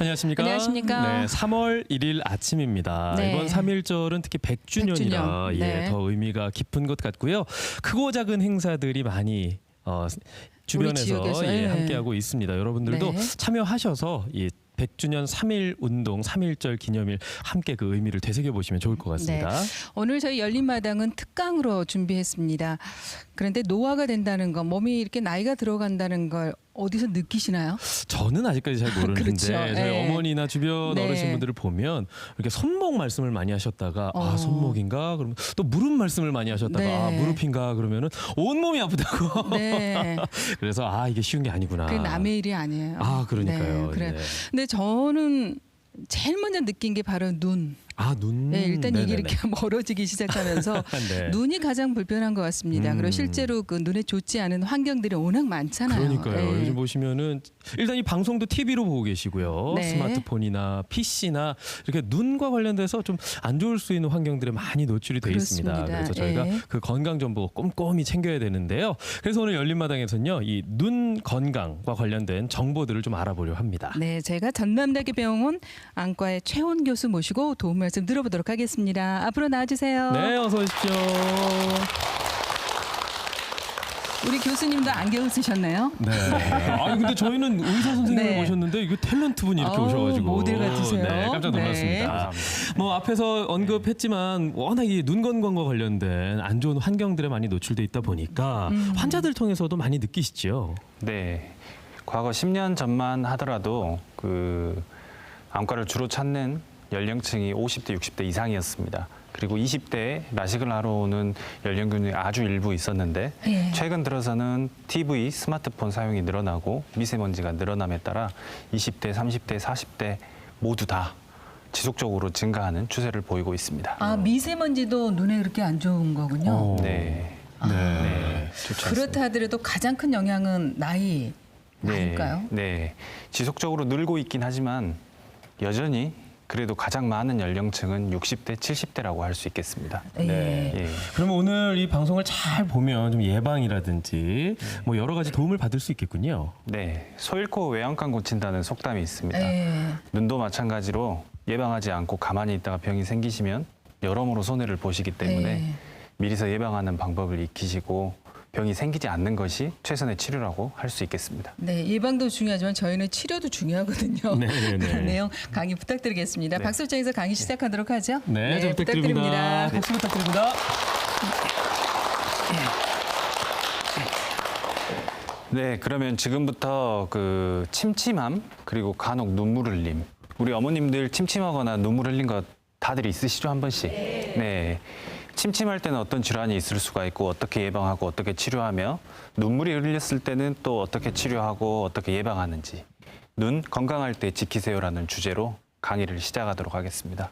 안녕하십니까? 안녕하십니까? 네, 3월 1일 아침입니다. 네. 이번 3.1절은 특히 100주년이라 100주년. 네. 더 의미가 깊은 것 같고요. 크고 작은 행사들이 많이 주변에서 지역에서, 네. 함께하고 있습니다. 여러분들도 네. 참여하셔서 이 100주년 3.1 운동, 3.1절 기념일 함께 그 의미를 되새겨보시면 좋을 것 같습니다. 오늘 저희 열린마당은 특강으로 준비했습니다. 그런데 노화가 된다는 거, 몸이 이렇게 나이가 들어간다는 걸 어디서 느끼시나요? 저는 아직까지 잘 모르는데 그렇죠. 저희 네. 어머니나 주변 네. 어르신분들을 보면 이렇게 손목 말씀을 많이 하셨다가 아 어. 손목인가 그러면 또 무릎 말씀을 많이 하셨다가 네. 아 무릎인가 그러면은 온 몸이 아프다고. 네. 그래서 아 이게 쉬운 게 아니구나. 그 남의 일이 아니에요. 아 그러니까요. 네, 그래. 네. 근데 저는 제일 먼저 느낀 게 바로 눈. 아 눈. 네, 일단 이게 네네네. 이렇게 멀어지기 시작하면서 네. 눈이 가장 불편한 것 같습니다. 그리고 실제로 그 눈에 좋지 않은 환경들이 워낙 많잖아요. 그러니까요. 네. 요즘 보시면은 일단 이 방송도 TV로 보고 계시고요. 네. 스마트폰이나 PC나 이렇게 눈과 관련돼서 좀 안 좋을 수 있는 환경들에 많이 노출이 돼 있습니다. 그렇습니다. 그래서 저희가 예. 그 건강 정보 꼼꼼히 챙겨야 되는데요. 그래서 오늘 열린마당에서는요, 이 눈 건강과 관련된 정보들을 좀 알아보려 합니다. 네, 제가 전남대학병원 안과의 최원 교수 모시고 도움 말씀 들어보도록 하겠습니다. 앞으로 나와주세요. 네, 어서 오십시오. 우리 교수님도 안경 쓰셨나요? 네. 아 근데 저희는 의사 선생님을 네. 모셨는데 이거 탤런트 분이 이렇게 어우, 오셔가지고 모델 같으세요. 네, 깜짝 놀랐습니다. 뭐 앞에서 언급했지만 워낙 이 눈 건강과 관련된 안 좋은 환경들에 많이 노출돼 있다 보니까 환자들 통해서도 많이 느끼시죠. 네, 과거 10년 전만 하더라도 그 안과를 주로 찾는 연령층이 50대, 60대 이상이었습니다. 그리고 20대에 라식을 하러 오는 연령군이 아주 일부 있었는데 예. 최근 들어서는 TV, 스마트폰 사용이 늘어나고 미세먼지가 늘어남에 따라 20대, 30대, 40대 모두 다 지속적으로 증가하는 추세를 보이고 있습니다. 아, 미세먼지도 눈에 그렇게 안 좋은 거군요. 네. 네. 좋지 않습니다. 그렇다 하더라도 가장 큰 영향은 나이일까요? 네. 지속적으로 늘고 있긴 하지만 여전히 그래도 가장 많은 연령층은 60대, 70대라고 할 수 있겠습니다. 예. 예. 그러면 오늘 이 방송을 잘 보면 좀 예방이라든지 뭐 여러 가지 도움을 받을 수 있겠군요. 네, 소 잃고 외양간 고친다는 속담이 있습니다. 예. 눈도 마찬가지로 예방하지 않고 가만히 있다가 병이 생기시면 여러모로 손해를 보시기 때문에 예. 미리서 예방하는 방법을 익히시고 병이 생기지 않는 것이 최선의 치료라고 할 수 있겠습니다. 네, 예방도 중요하지만 저희는 치료도 중요하거든요. 네. 그런 내용 강의 부탁드리겠습니다. 네. 박수장에서 강의 시작하도록 하죠. 네, 잘 부탁드립니다. 박수 부탁드립니다. 네, 그러면 지금부터 그 침침함 그리고 간혹 눈물 흘림. 우리 어머님들 침침하거나 눈물 흘린 거 다들 있으시죠, 한 번씩? 네. 침침할 때는 어떤 질환이 있을 수가 있고 어떻게 예방하고 어떻게 치료하며 눈물이 흘렸을 때는 또 어떻게 치료하고 어떻게 예방하는지 눈 건강할 때 지키세요라는 주제로 강의를 시작하도록 하겠습니다.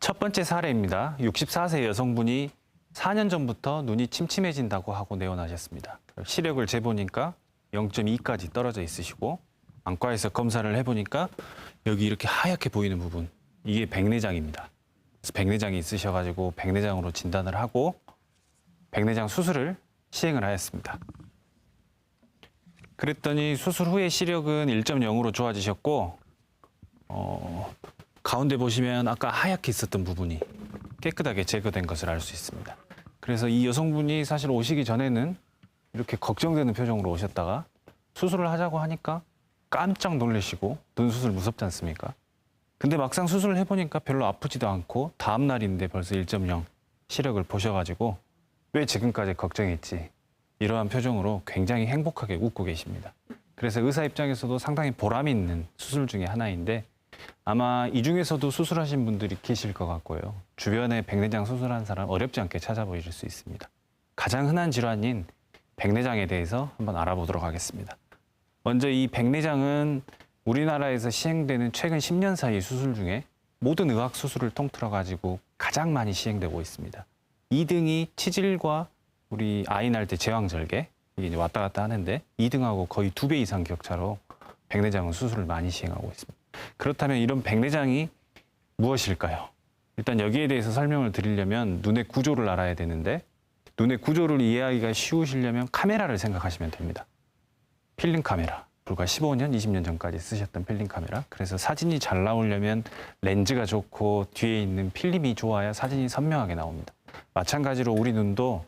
첫 번째 사례입니다. 64세 여성분이 4년 전부터 눈이 침침해진다고 하고 내원하셨습니다. 시력을 재보니까 0.2까지 떨어져 있으시고 안과에서 검사를 해보니까 여기 이렇게 하얗게 보이는 부분 이게 백내장입니다. 그래서 백내장이 있으셔가지고 백내장으로 진단을 하고 백내장 수술을 시행을 하였습니다. 그랬더니 수술 후에 시력은 1.0으로 좋아지셨고 가운데 보시면 아까 하얗게 있었던 부분이 깨끗하게 제거된 것을 알 수 있습니다. 그래서 이 여성분이 사실 오시기 전에는 이렇게 걱정되는 표정으로 오셨다가 수술을 하자고 하니까 깜짝 놀라시고 눈 수술 무섭지 않습니까? 근데 막상 수술을 해보니까 별로 아프지도 않고 다음 날인데 벌써 1.0 시력을 보셔가지고 왜 지금까지 걱정했지? 이러한 표정으로 굉장히 행복하게 웃고 계십니다. 그래서 의사 입장에서도 상당히 보람이 있는 수술 중에 하나인데 아마 이 중에서도 수술하신 분들이 계실 것 같고요. 주변에 백내장 수술한 사람 어렵지 않게 찾아보실 수 있습니다. 가장 흔한 질환인 백내장에 대해서 한번 알아보도록 하겠습니다. 먼저 이 백내장은 우리나라에서 시행되는 최근 10년 사이 수술 중에 모든 의학 수술을 통틀어 가지고 가장 많이 시행되고 있습니다. 2등이 치질과 우리 아이 낳을 때 제왕절개 이게 이제 왔다 갔다 하는데 2등하고 거의 2배 이상 격차로 백내장은 수술을 많이 시행하고 있습니다. 그렇다면 이런 백내장이 무엇일까요? 일단 여기에 대해서 설명을 드리려면 눈의 구조를 알아야 되는데 눈의 구조를 이해하기가 쉬우시려면 카메라를 생각하시면 됩니다. 필름 카메라. 불과 15년, 20년 전까지 쓰셨던 필름 카메라. 그래서 사진이 잘 나오려면 렌즈가 좋고 뒤에 있는 필름이 좋아야 사진이 선명하게 나옵니다. 마찬가지로 우리 눈도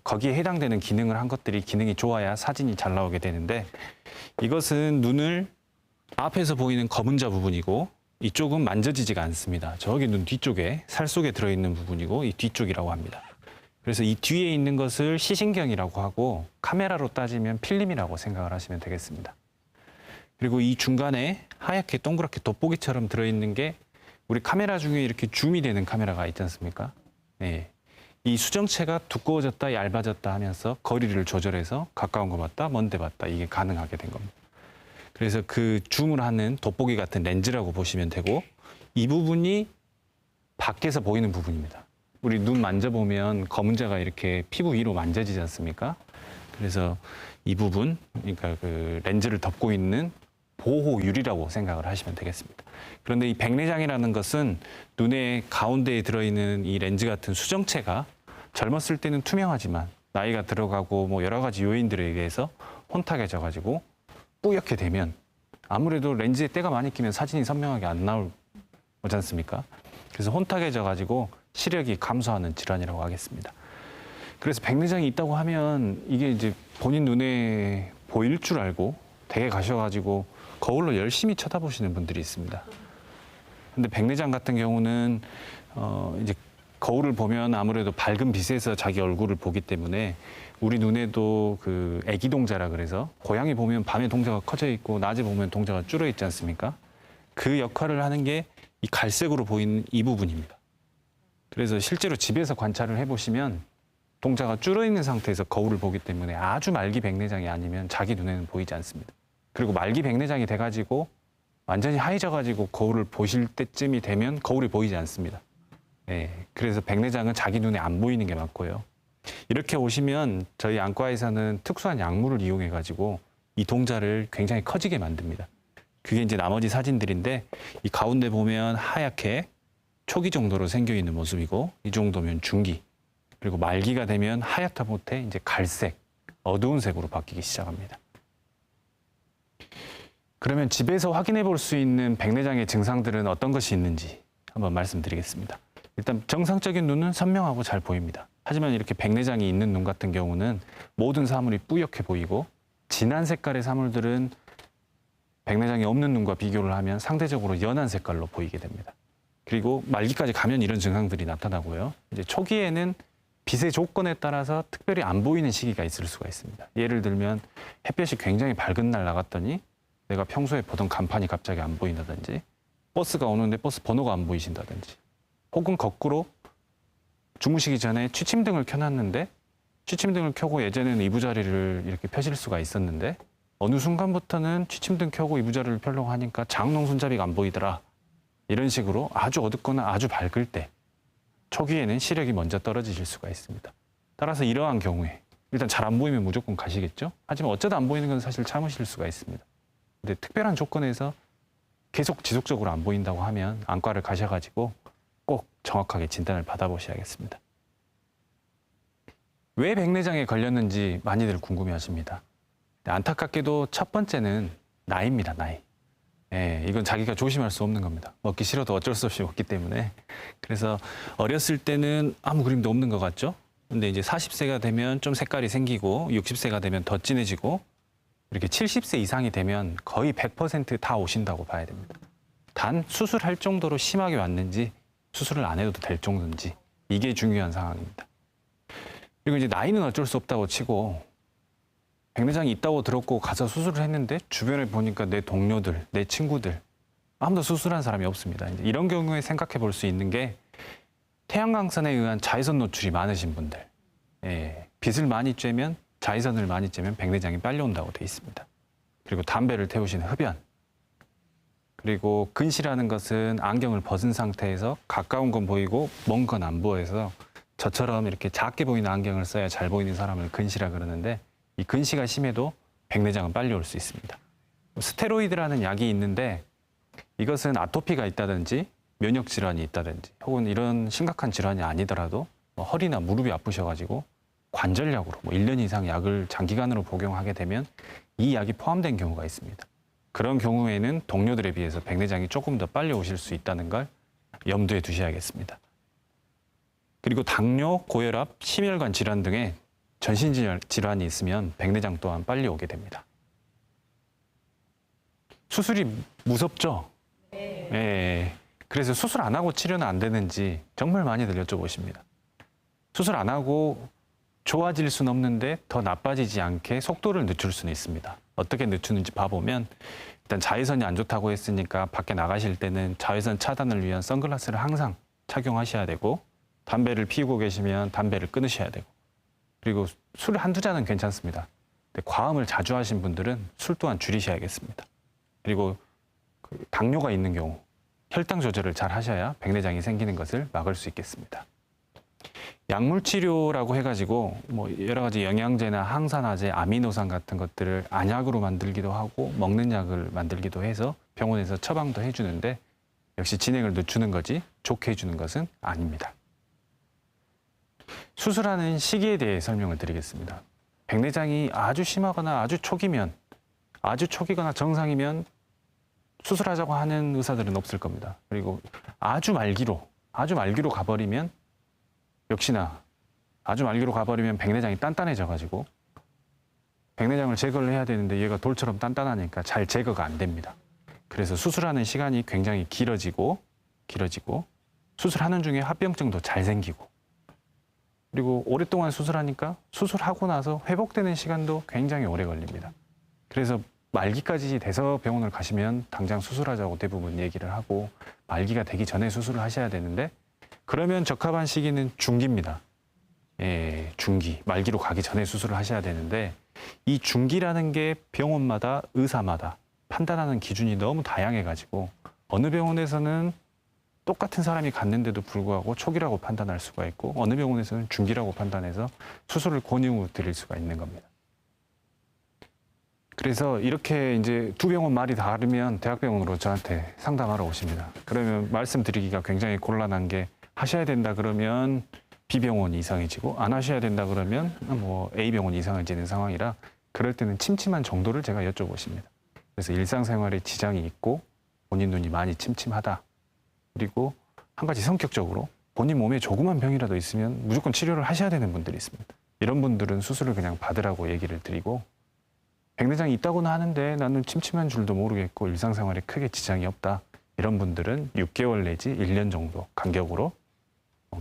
거기에 해당되는 기능을 한 것들이 기능이 좋아야 사진이 잘 나오게 되는데 이것은 눈을 앞에서 보이는 검은자 부분이고 이쪽은 만져지지가 않습니다. 저기 눈 뒤쪽에 살 속에 들어있는 부분이고 이 뒤쪽이라고 합니다. 그래서 이 뒤에 있는 것을 시신경이라고 하고 카메라로 따지면 필름이라고 생각을 하시면 되겠습니다. 그리고 이 중간에 하얗게 동그랗게 돋보기처럼 들어있는 게 우리 카메라 중에 이렇게 줌이 되는 카메라가 있지 않습니까? 네. 이 수정체가 두꺼워졌다 얇아졌다 하면서 거리를 조절해서 가까운 거 봤다 먼 데 봤다 이게 가능하게 된 겁니다. 그래서 그 줌을 하는 돋보기 같은 렌즈라고 보시면 되고 이 부분이 밖에서 보이는 부분입니다. 우리 눈 만져보면 검은자가 이렇게 피부 위로 만져지지 않습니까? 그래서 이 부분, 그러니까 그 렌즈를 덮고 있는 보호유리라고 생각을 하시면 되겠습니다. 그런데 이 백내장이라는 것은 눈의 가운데에 들어있는 이 렌즈 같은 수정체가 젊었을 때는 투명하지만 나이가 들어가고 뭐 여러 가지 요인들에 의해서 혼탁해져 가지고 뿌옇게 되면 아무래도 렌즈에 때가 많이 끼면 사진이 선명하게 안 나오지 않습니까? 그래서 혼탁해져 가지고 시력이 감소하는 질환이라고 하겠습니다. 그래서 백내장이 있다고 하면 이게 이제 본인 눈에 보일 줄 알고 댁에 가셔가지고 거울로 열심히 쳐다보시는 분들이 있습니다. 근데 백내장 같은 경우는 이제 거울을 보면 아무래도 밝은 빛에서 자기 얼굴을 보기 때문에 우리 눈에도 그 애기 동자라 그래서 고양이 보면 밤에 동자가 커져 있고 낮에 보면 동자가 줄어 있지 않습니까? 그 역할을 하는 게 이 갈색으로 보이는 이 부분입니다. 그래서 실제로 집에서 관찰을 해보시면 동자가 줄어 있는 상태에서 거울을 보기 때문에 아주 말기 백내장이 아니면 자기 눈에는 보이지 않습니다. 그리고 말기 백내장이 돼가지고 완전히 하얘져가지고 거울을 보실 때쯤이 되면 거울이 보이지 않습니다. 네, 그래서 백내장은 자기 눈에 안 보이는 게 맞고요. 이렇게 오시면 저희 안과에서는 특수한 약물을 이용해가지고 이 동자를 굉장히 커지게 만듭니다. 그게 이제 나머지 사진들인데 이 가운데 보면 하얗게 초기 정도로 생겨 있는 모습이고 이 정도면 중기 그리고 말기가 되면 하얗다 못해 이제 갈색, 어두운 색으로 바뀌기 시작합니다. 그러면 집에서 확인해 볼 수 있는 백내장의 증상들은 어떤 것이 있는지 한번 말씀드리겠습니다. 일단 정상적인 눈은 선명하고 잘 보입니다. 하지만 이렇게 백내장이 있는 눈 같은 경우는 모든 사물이 뿌옇게 보이고 진한 색깔의 사물들은 백내장이 없는 눈과 비교를 하면 상대적으로 연한 색깔로 보이게 됩니다. 그리고 말기까지 가면 이런 증상들이 나타나고요. 이제 초기에는 빛의 조건에 따라서 특별히 안 보이는 시기가 있을 수가 있습니다. 예를 들면 햇볕이 굉장히 밝은 날 나갔더니 내가 평소에 보던 간판이 갑자기 안 보인다든지 버스가 오는데 버스 번호가 안 보이신다든지 혹은 거꾸로 주무시기 전에 취침등을 켜놨는데 취침등을 켜고 예전에는 이부자리를 이렇게 펴실 수가 있었는데 어느 순간부터는 취침등 켜고 이부자리를 펴려고 하니까 장롱 손잡이가 안 보이더라. 이런 식으로 아주 어둡거나 아주 밝을 때 초기에는 시력이 먼저 떨어지실 수가 있습니다. 따라서 이러한 경우에 일단 잘 안 보이면 무조건 가시겠죠. 하지만 어쩌다 안 보이는 건 사실 참으실 수가 있습니다. 근데 특별한 조건에서 계속 지속적으로 안 보인다고 하면 안과를 가셔가지고 꼭 정확하게 진단을 받아보셔야겠습니다. 왜 백내장에 걸렸는지 많이들 궁금해하십니다. 안타깝게도 첫 번째는 나이입니다. 나이. 예, 이건 자기가 조심할 수 없는 겁니다. 먹기 싫어도 어쩔 수 없이 먹기 때문에. 그래서 어렸을 때는 아무 그림도 없는 것 같죠? 근데 이제 40세가 되면 좀 색깔이 생기고 60세가 되면 더 진해지고 이렇게 70세 이상이 되면 거의 100% 다 오신다고 봐야 됩니다. 단 수술할 정도로 심하게 왔는지 수술을 안 해도 될 정도인지 이게 중요한 상황입니다. 그리고 이제 나이는 어쩔 수 없다고 치고 백내장이 있다고 들었고 가서 수술을 했는데 주변에 보니까 내 동료들, 내 친구들 아무도 수술한 사람이 없습니다. 이제 이런 경우에 생각해 볼 수 있는 게 태양광선에 의한 자외선 노출이 많으신 분들, 빛을 많이 쬐면 자외선을 많이 쬐면 백내장이 빨리 온다고 돼 있습니다. 그리고 담배를 태우신 흡연, 그리고 근시라는 것은 안경을 벗은 상태에서 가까운 건 보이고 먼 건 안 보여서 저처럼 이렇게 작게 보이는 안경을 써야 잘 보이는 사람을 근시라 그러는데 이 근시가 심해도 백내장은 빨리 올 수 있습니다. 스테로이드라는 약이 있는데 이것은 아토피가 있다든지 면역 질환이 있다든지 혹은 이런 심각한 질환이 아니더라도 허리나 무릎이 아프셔가지고 관절약으로 뭐 1년 이상 약을 장기간으로 복용하게 되면 이 약이 포함된 경우가 있습니다. 그런 경우에는 동료들에 비해서 백내장이 조금 더 빨리 오실 수 있다는 걸 염두에 두셔야겠습니다. 그리고 당뇨, 고혈압, 심혈관 질환 등의 전신 질환이 있으면 백내장 또한 빨리 오게 됩니다. 수술이 무섭죠? 네. 그래서 수술 안 하고 치료는 안 되는지 정말 많이들 여쭤보십니다. 수술 안 하고 좋아질 수는 없는데 더 나빠지지 않게 속도를 늦출 수는 있습니다. 어떻게 늦추는지 봐보면 일단 자외선이 안 좋다고 했으니까 밖에 나가실 때는 자외선 차단을 위한 선글라스를 항상 착용하셔야 되고, 담배를 피우고 계시면 담배를 끊으셔야 되고, 그리고 술 한두 잔은 괜찮습니다. 근데 과음을 자주 하신 분들은 술 또한 줄이셔야겠습니다. 그리고 당뇨가 있는 경우 혈당 조절을 잘 하셔야 백내장이 생기는 것을 막을 수 있겠습니다. 약물 치료라고 해가지고 뭐 여러 가지 영양제나 항산화제, 아미노산 같은 것들을 안약으로 만들기도 하고 먹는 약을 만들기도 해서 병원에서 처방도 해주는데 역시 진행을 늦추는 거지 좋게 해주는 것은 아닙니다. 수술하는 시기에 대해 설명을 드리겠습니다. 백내장이 아주 심하거나 아주 초기거나 정상이면 수술하자고 하는 의사들은 없을 겁니다. 그리고 아주 말기로 가버리면 역시나 아주 말기로 가버리면 백내장이 단단해져가지고 백내장을 제거를 해야 되는데 얘가 돌처럼 단단하니까 잘 제거가 안 됩니다. 그래서 수술하는 시간이 굉장히 길어지고 수술하는 중에 합병증도 잘 생기고, 그리고 오랫동안 수술하니까 수술하고 나서 회복되는 시간도 굉장히 오래 걸립니다. 그래서 말기까지 돼서 병원을 가시면 당장 수술하자고 대부분 얘기를 하고, 말기가 되기 전에 수술을 하셔야 되는데 그러면 적합한 시기는 중기입니다. 예, 중기. 말기로 가기 전에 수술을 하셔야 되는데 이 중기라는 게 병원마다 의사마다 판단하는 기준이 너무 다양해가지고 어느 병원에서는 똑같은 사람이 갔는데도 불구하고 초기라고 판단할 수가 있고 어느 병원에서는 중기라고 판단해서 수술을 권유드릴 수가 있는 겁니다. 그래서 이렇게 이제 두 병원 말이 다르면 대학병원으로 저한테 상담하러 오십니다. 그러면 말씀드리기가 굉장히 곤란한 게, 하셔야 된다 그러면 B병원이 이상해지고 안 하셔야 된다 그러면 뭐 A병원이 이상해지는 상황이라 그럴 때는 침침한 정도를 제가 여쭤보십니다. 그래서 일상생활에 지장이 있고 본인 눈이 많이 침침하다. 그리고 한 가지 성격적으로 본인 몸에 조그만 병이라도 있으면 무조건 치료를 하셔야 되는 분들이 있습니다. 이런 분들은 수술을 그냥 받으라고 얘기를 드리고, 백내장이 있다고는 하는데 나는 침침한 줄도 모르겠고 일상생활에 크게 지장이 없다. 이런 분들은 6개월 내지 1년 정도 간격으로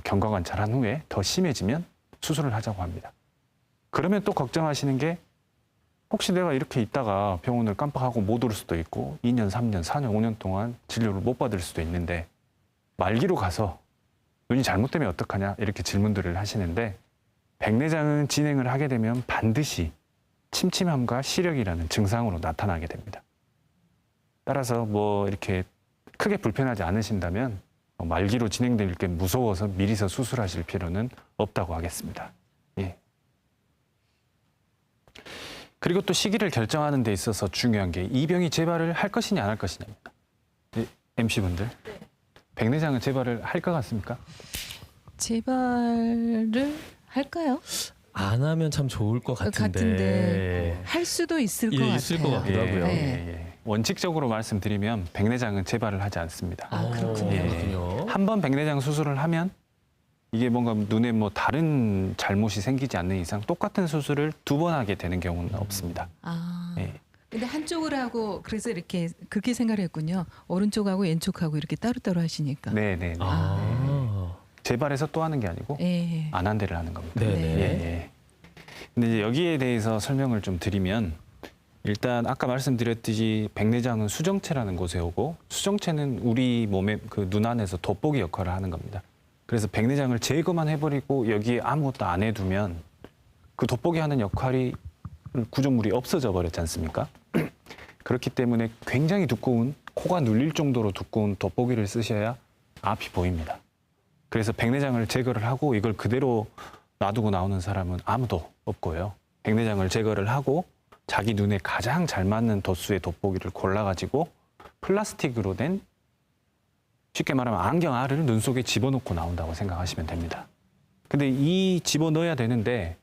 경과 관찰한 후에 더 심해지면 수술을 하자고 합니다. 그러면 또 걱정하시는 게, 혹시 내가 이렇게 있다가 병원을 깜빡하고 못 올 수도 있고 2년, 3년, 4년, 5년 동안 진료를 못 받을 수도 있는데 말기로 가서 눈이 잘못되면 어떡하냐 이렇게 질문들을 하시는데, 백내장은 진행을 하게 되면 반드시 침침함과 시력이라는 증상으로 나타나게 됩니다. 따라서 뭐 이렇게 크게 불편하지 않으신다면 말기로 진행될 게 무서워서 미리서 수술하실 필요는 없다고 하겠습니다. 예. 그리고 또 시기를 결정하는 데 있어서 중요한 게 이 병이 재발을 할 것이냐 안 할 것이냐입니다. MC분들, 백내장은 재발을 할 것 같습니까? 재발을 할까요? 안 하면 참 좋을 것 같은데 할 수도 있을 것 같아요. 있을 것 같기도 하고요. 네. 원칙적으로 말씀드리면 백내장은 재발을 하지 않습니다. 아, 그렇군요. 그렇군요. 한 번 백내장 수술을 하면 이게 뭔가 눈에 뭐 다른 잘못이 생기지 않는 이상 똑같은 수술을 2번 하게 되는 경우는 없습니다. 아. 예. 근데 한쪽을 하고 그래서 이렇게 그렇게 생각을 했군요. 오른쪽하고 왼쪽하고 이렇게 따로따로 하시니까. 네네. 아. 재발해서 또 하는 게 아니고 예. 안 한 데를 하는 겁니다. 네네. 네. 예, 예. 근데 이제 여기에 대해서 설명을 좀 드리면, 일단 아까 말씀드렸듯이 백내장은 수정체라는 곳에 오고, 수정체는 우리 몸의 그 눈 안에서 돋보기 역할을 하는 겁니다. 그래서 백내장을 제거만 해버리고 여기에 아무것도 안 해두면 그 돋보기 하는 역할이 구조물이 없어져 버렸지 않습니까? 그렇기 때문에 굉장히 두꺼운, 코가 눌릴 정도로 두꺼운 돋보기를 쓰셔야 앞이 보입니다. 그래서 백내장을 제거를 하고 이걸 그대로 놔두고 나오는 사람은 아무도 없고요. 백내장을 제거를 하고 자기 눈에 가장 잘 맞는 도수의 돋보기를 골라가지고 플라스틱으로 된, 쉽게 말하면 안경 알을 눈 속에 집어넣고 나온다고 생각하시면 됩니다. 근데 이 집어넣어야 되는데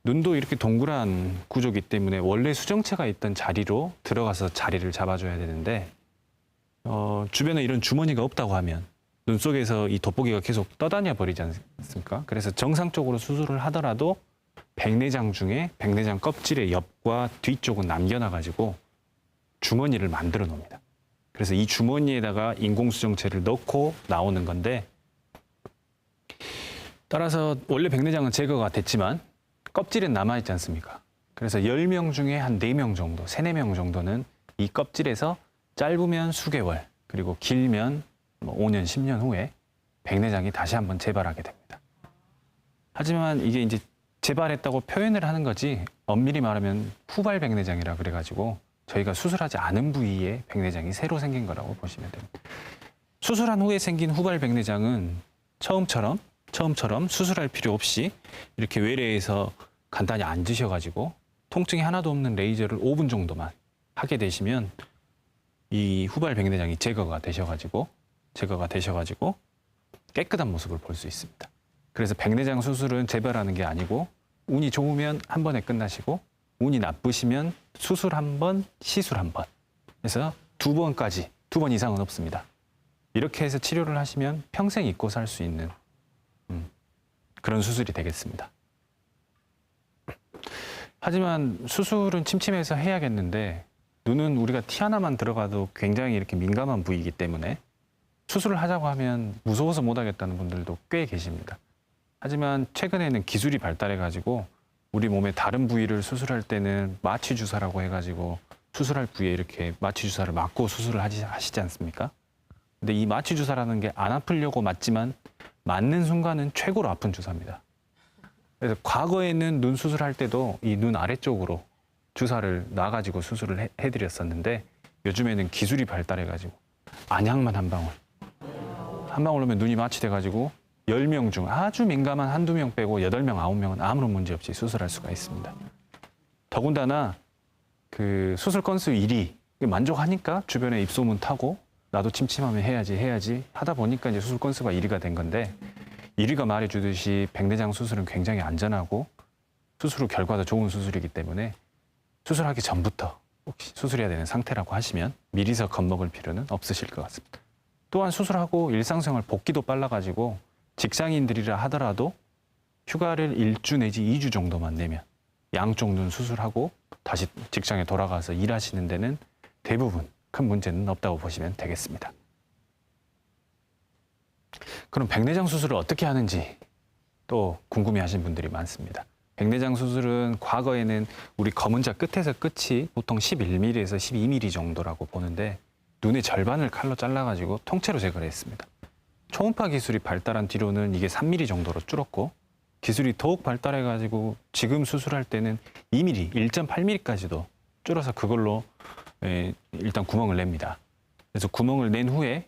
눈도 이렇게 동그란 구조이기 때문에 원래 수정체가 있던 자리로 들어가서 자리를 잡아줘야 되는데 주변에 이런 주머니가 없다고 하면 눈 속에서 이 돋보기가 계속 떠다녀 버리지 않습니까? 그래서 정상적으로 수술을 하더라도 백내장 중에 백내장 껍질의 옆과 뒤쪽은 남겨놔가지고 주머니를 만들어 놓습니다. 그래서 이 주머니에다가 인공수정체를 넣고 나오는 건데, 따라서 원래 백내장은 제거가 됐지만 껍질은 남아있지 않습니까? 그래서 10명 중에 한 4명 정도, 3, 4명 정도는 이 껍질에서 짧으면 수개월, 그리고 길면 5년, 10년 후에 백내장이 다시 한번 재발하게 됩니다. 하지만 이게 이제 재발했다고 표현을 하는 거지, 엄밀히 말하면 후발 백내장이라 그래가지고 저희가 수술하지 않은 부위에 백내장이 새로 생긴 거라고 보시면 됩니다. 수술한 후에 생긴 후발 백내장은 처음처럼 수술할 필요 없이 이렇게 외래에서 간단히 앉으셔가지고 통증이 하나도 없는 레이저를 5분 정도만 하게 되시면 이 후발 백내장이 제거가 되셔가지고 깨끗한 모습을 볼 수 있습니다. 그래서 백내장 수술은 재발하는 게 아니고, 운이 좋으면 한 번에 끝나시고 운이 나쁘시면 수술 한 번, 시술 한 번. 그래서 2번까지, 2번 이상은 없습니다. 이렇게 해서 치료를 하시면 평생 잊고 살 수 있는 그런 수술이 되겠습니다. 하지만 수술은 침침해서 해야겠는데, 눈은 우리가 티 하나만 들어가도 굉장히 이렇게 민감한 부위이기 때문에 수술을 하자고 하면 무서워서 못 하겠다는 분들도 꽤 계십니다. 하지만 최근에는 기술이 발달해가지고 우리 몸의 다른 부위를 수술할 때는 마취 주사라고 해가지고 수술할 부위에 이렇게 마취 주사를 맞고 수술을 하시지 않습니까? 근데 이 마취 주사라는 게 안 아프려고 맞지만 맞는 순간은 최고로 아픈 주사입니다. 그래서 과거에는 눈 수술할 때도 이 눈 아래쪽으로 주사를 놔가지고 수술을 해드렸었는데, 요즘에는 기술이 발달해가지고 안약만 한 방울 넣으면 눈이 마취돼가지고 10명 중 아주 민감한 한두 명 빼고 8명, 9명은 아무런 문제 없이 수술할 수가 있습니다. 더군다나 그 수술 건수 1위 만족하니까 주변에 입소문 타고 나도 침침하면 해야지 하다 보니까 이제 수술 건수가 1위가 된 건데, 1위가 말해주듯이 백내장 수술은 굉장히 안전하고 수술 후 결과도 좋은 수술이기 때문에 수술하기 전부터 혹시 수술해야 되는 상태라고 하시면 미리서 겁먹을 필요는 없으실 것 같습니다. 또한 수술하고 일상생활 복귀도 빨라가지고 직장인들이라 하더라도 휴가를 1주 내지 2주 정도만 내면 양쪽 눈 수술하고 다시 직장에 돌아가서 일하시는 데는 대부분 큰 문제는 없다고 보시면 되겠습니다. 그럼 백내장 수술을 어떻게 하는지 또 궁금해하시는 분들이 많습니다. 백내장 수술은 과거에는 우리 검은자 끝에서 끝이 보통 11mm에서 12mm 정도라고 보는데, 눈의 절반을 칼로 잘라가지고 통째로 제거를 했습니다. 초음파 기술이 발달한 뒤로는 이게 3mm 정도로 줄었고, 기술이 더욱 발달해가지고 지금 수술할 때는 2mm, 1.8mm까지도 줄어서 그걸로 일단 구멍을 냅니다. 그래서 구멍을 낸 후에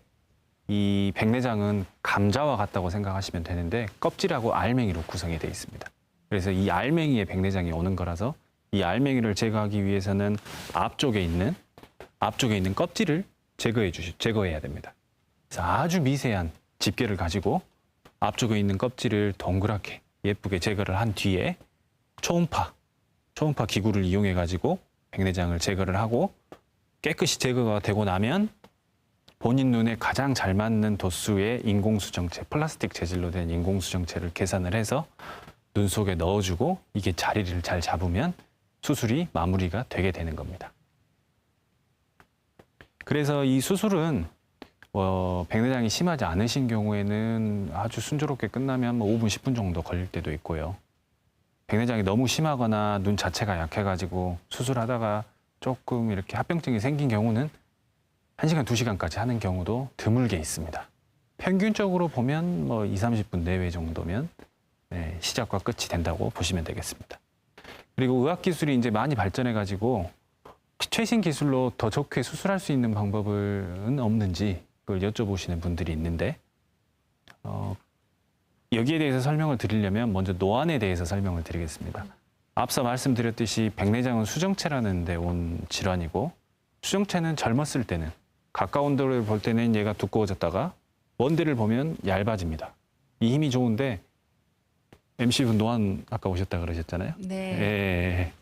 이 백내장은 감자와 같다고 생각하시면 되는데, 껍질하고 알맹이로 구성이 되어 있습니다. 그래서 이 알맹이에 백내장이 오는 거라서 이 알맹이를 제거하기 위해서는 앞쪽에 있는 껍질을 제거해야 됩니다. 그래서 아주 미세한 집게를 가지고 앞쪽에 있는 껍질을 동그랗게 예쁘게 제거를 한 뒤에 초음파 기구를 이용해 가지고 백내장을 제거를 하고 깨끗이 제거가 되고 나면 본인 눈에 가장 잘 맞는 도수의 인공수정체, 플라스틱 재질로 된 인공수정체를 계산을 해서 눈 속에 넣어주고 이게 자리를 잘 잡으면 수술이 마무리가 되게 되는 겁니다. 그래서 이 수술은 백내장이 심하지 않으신 경우에는 아주 순조롭게 끝나면 5분, 10분 정도 걸릴 때도 있고요. 백내장이 너무 심하거나 눈 자체가 약해가지고 수술하다가 조금 이렇게 합병증이 생긴 경우는 1시간, 2시간까지 하는 경우도 드물게 있습니다. 평균적으로 보면 2, 30분 내외 정도면 시작과 끝이 된다고 보시면 되겠습니다. 그리고 의학기술이 이제 많이 발전해가지고 최신 기술로 더 좋게 수술할 수 있는 방법은 없는지 그걸 여쭤보시는 분들이 있는데, 여기에 대해서 설명을 드리려면 먼저 노안에 대해서 설명을 드리겠습니다. 앞서 말씀드렸듯이 백내장은 수정체라는 데 온 질환이고, 수정체는 젊었을 때는 가까운 데를 볼 때는 얘가 두꺼워졌다가 먼 데를 보면 얇아집니다. 이 힘이 좋은데 MC분 노안 아까 오셨다 그러셨잖아요. 네. 예.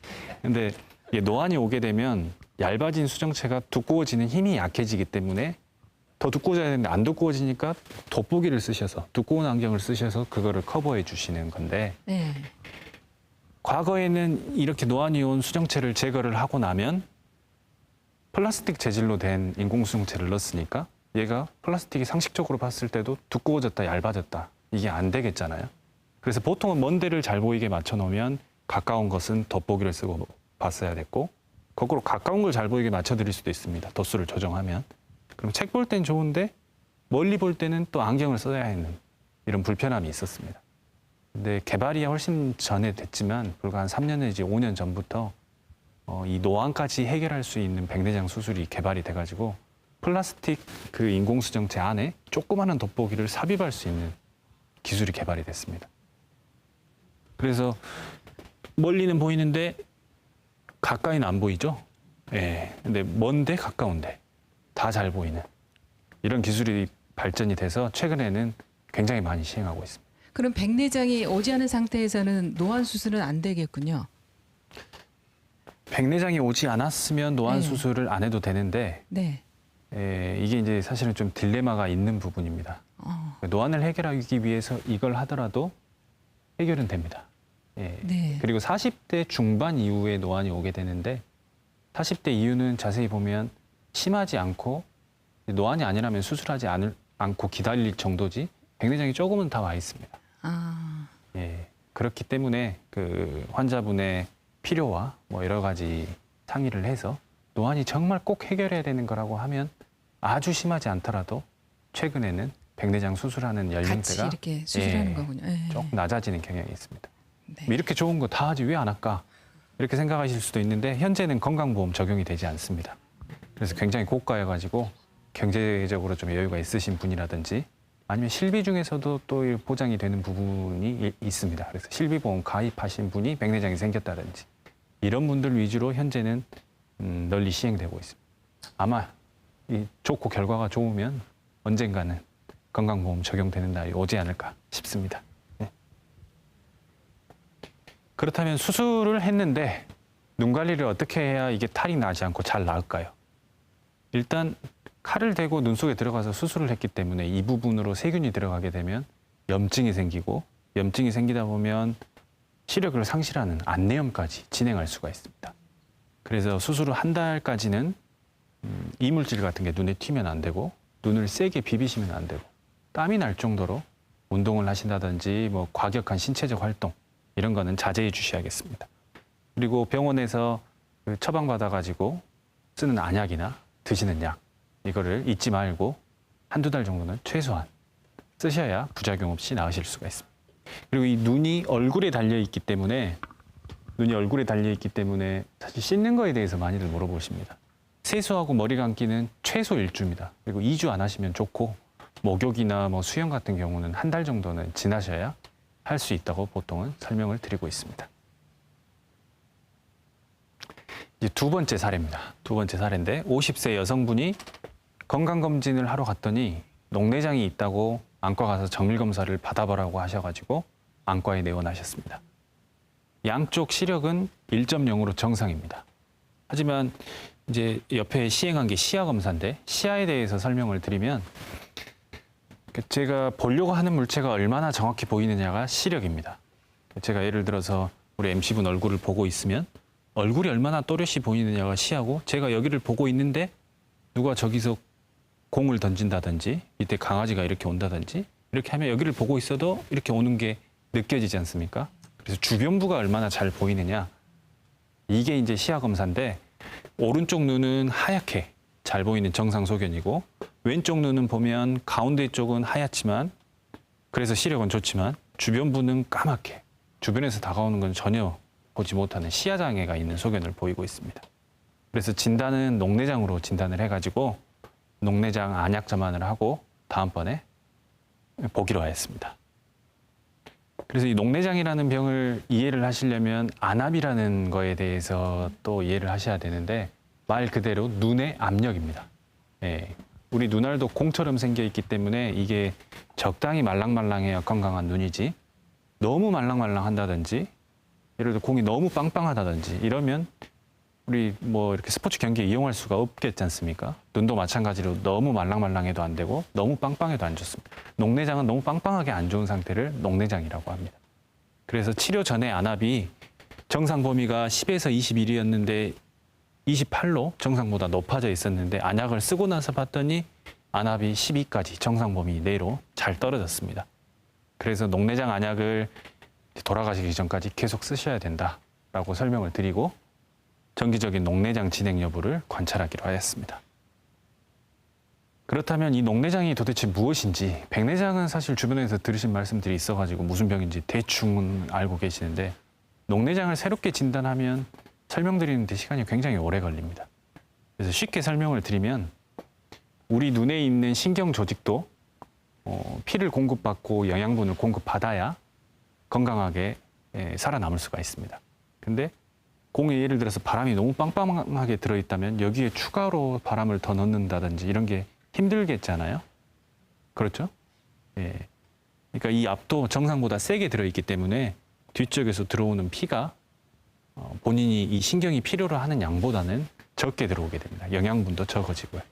근데 이게 노안이 오게 되면 얇아진 수정체가 두꺼워지는 힘이 약해지기 때문에 더 두꺼워져야 되는데 안 두꺼워지니까 돋보기를 쓰셔서 두꺼운 안경을 쓰셔서 그거를 커버해 주시는 건데 네. 과거에는 이렇게 노안이 온 수정체를 제거를 하고 나면 플라스틱 재질로 된 인공수정체를 넣었으니까 얘가 플라스틱이 상식적으로 봤을 때도 두꺼워졌다 얇아졌다 이게 안 되겠잖아요. 그래서 보통은 먼 데를 잘 보이게 맞춰 놓으면 가까운 것은 돋보기를 쓰고 봤어야 됐고 거꾸로 가까운 걸 잘 보이게 맞춰 드릴 수도 있습니다. 도수를 조정하면. 그럼 책 볼 땐 좋은데 멀리 볼 때는 또 안경을 써야 하는 이런 불편함이 있었습니다. 근데 개발이 훨씬 전에 됐지만 불과 한 3년 내지 5년 전부터 이 노안까지 해결할 수 있는 백내장 수술이 개발이 돼가지고 플라스틱 그 인공수정체 안에 조그마한 돋보기를 삽입할 수 있는 기술이 개발이 됐습니다. 그래서 멀리는 보이는데 가까이는 안 보이죠? 예. 근데 먼데 가까운데 다 잘 보이는 이런 기술이 발전이 돼서 최근에는 굉장히 많이 시행하고 있습니다. 그럼 백내장이 오지 않은 상태에서는 노안 수술은 안 되겠군요. 백내장이 오지 않았으면 노안 네. 수술을 안 해도 되는데 네. 이게 이제 사실은 좀 딜레마가 있는 부분입니다. 노안을 해결하기 위해서 이걸 하더라도 해결은 됩니다. 예. 네. 그리고 40대 중반 이후에 노안이 오게 되는데 40대 이후는 자세히 보면 심하지 않고 노안이 아니라면 수술하지 않고 기다릴 정도지 백내장이 조금은 다 와 있습니다. 아. 예. 그렇기 때문에 그 환자분의 필요와 뭐 여러 가지 상의를 해서 노안이 정말 꼭 해결해야 되는 거라고 하면 아주 심하지 않더라도 최근에는 백내장 수술하는 같이 연령대가 이렇게 수술하는 예, 거군요. 예. 조금 낮아지는 경향이 있습니다. 네. 이렇게 좋은 거 다 하지 왜 안 할까? 이렇게 생각하실 수도 있는데 현재는 건강보험 적용이 되지 않습니다. 그래서 굉장히 고가여가지고 경제적으로 좀 여유가 있으신 분이라든지 아니면 실비 중에서도 또 보장이 되는 부분이 있습니다. 그래서 실비보험 가입하신 분이 백내장이 생겼다든지 이런 분들 위주로 현재는 널리 시행되고 있습니다. 아마 이 좋고 결과가 좋으면 언젠가는 건강보험 적용되는 날이 오지 않을까 싶습니다. 네. 그렇다면 수술을 했는데 눈 관리를 어떻게 해야 이게 탈이 나지 않고 잘 나을까요? 일단 칼을 대고 눈 속에 들어가서 수술을 했기 때문에 이 부분으로 세균이 들어가게 되면 염증이 생기고 염증이 생기다 보면 시력을 상실하는 안내염까지 진행할 수가 있습니다. 그래서 수술 후 한 달까지는 이물질 같은 게 눈에 튀면 안 되고 눈을 세게 비비시면 안 되고 땀이 날 정도로 운동을 하신다든지 뭐 과격한 신체적 활동 이런 거는 자제해 주셔야겠습니다. 그리고 병원에서 처방받아가지고 쓰는 안약이나 드시는 약 이거를 잊지 말고 한두 달 정도는 최소한 쓰셔야 부작용 없이 나으실 수가 있습니다. 그리고 이 눈이 얼굴에 달려있기 때문에 사실 씻는 거에 대해서 많이들 물어보십니다. 세수하고 머리 감기는 최소 1주입니다. 그리고 2주 안 하시면 좋고 목욕이나 뭐 수영 같은 경우는 한 달 정도는 지나셔야 할 수 있다고 보통은 설명을 드리고 있습니다. 이제 두 번째 사례입니다. 두 번째 사례인데 50세 여성분이 건강검진을 하러 갔더니 녹내장이 있다고 안과 가서 정밀검사를 받아보라고 하셔가지고 안과에 내원하셨습니다. 양쪽 시력은 1.0으로 정상입니다. 하지만 이제 옆에 시행한 게 시야 검사인데 시야에 대해서 설명을 드리면 제가 보려고 하는 물체가 얼마나 정확히 보이느냐가 시력입니다. 제가 예를 들어서 우리 MC분 얼굴을 보고 있으면 얼굴이 얼마나 또렷이 보이느냐가 시야고 제가 여기를 보고 있는데 누가 저기서 공을 던진다든지 이때 강아지가 이렇게 온다든지 이렇게 하면 여기를 보고 있어도 이렇게 오는 게 느껴지지 않습니까? 그래서 주변부가 얼마나 잘 보이느냐 이게 이제 시야 검사인데 오른쪽 눈은 하얗게 잘 보이는 정상 소견이고 왼쪽 눈은 보면 가운데 쪽은 하얗지만 그래서 시력은 좋지만 주변부는 까맣게 주변에서 다가오는 건 전혀 보지 못하는 시야 장애가 있는 소견을 보이고 있습니다. 그래서 진단은 녹내장으로 진단을 해가지고 녹내장 안약 전환을 하고 다음번에 보기로 하였습니다. 그래서 이 녹내장이라는 병을 이해를 하시려면 안압이라는 거에 대해서 또 이해를 하셔야 되는데 말 그대로 눈의 압력입니다. 예, 우리 눈알도 공처럼 생겨 있기 때문에 이게 적당히 말랑말랑해야 건강한 눈이지 너무 말랑말랑한다든지 예를 들어 공이 너무 빵빵하다든지 이러면 우리 뭐 이렇게 스포츠 경기에 이용할 수가 없겠지 않습니까? 눈도 마찬가지로 너무 말랑말랑해도 안 되고 너무 빵빵해도 안 좋습니다. 녹내장은 너무 빵빵하게 안 좋은 상태를 녹내장이라고 합니다. 그래서 치료 전에 안압이 정상 범위가 10에서 21이었는데 28로 정상보다 높아져 있었는데 안약을 쓰고 나서 봤더니 안압이 12까지 정상 범위 내로 잘 떨어졌습니다. 그래서 녹내장 안약을 돌아가시기 전까지 계속 쓰셔야 된다라고 설명을 드리고 정기적인 녹내장 진행 여부를 관찰하기로 하였습니다. 그렇다면 이 녹내장이 도대체 무엇인지, 백내장은 사실 주변에서 들으신 말씀들이 있어가지고 무슨 병인지 대충 알고 계시는데 녹내장을 새롭게 진단하면 설명드리는데 시간이 굉장히 오래 걸립니다. 그래서 쉽게 설명을 드리면 우리 눈에 있는 신경 조직도 피를 공급받고 영양분을 공급받아야 건강하게 살아남을 수가 있습니다. 근데 공에 예를 들어서 바람이 너무 빵빵하게 들어있다면 여기에 추가로 바람을 더 넣는다든지 이런 게 힘들겠잖아요. 그렇죠? 예. 그러니까 이 압도 정상보다 세게 들어있기 때문에 뒤쪽에서 들어오는 피가 본인이 이 신경이 필요로 하는 양보다는 적게 들어오게 됩니다. 영양분도 적어지고요.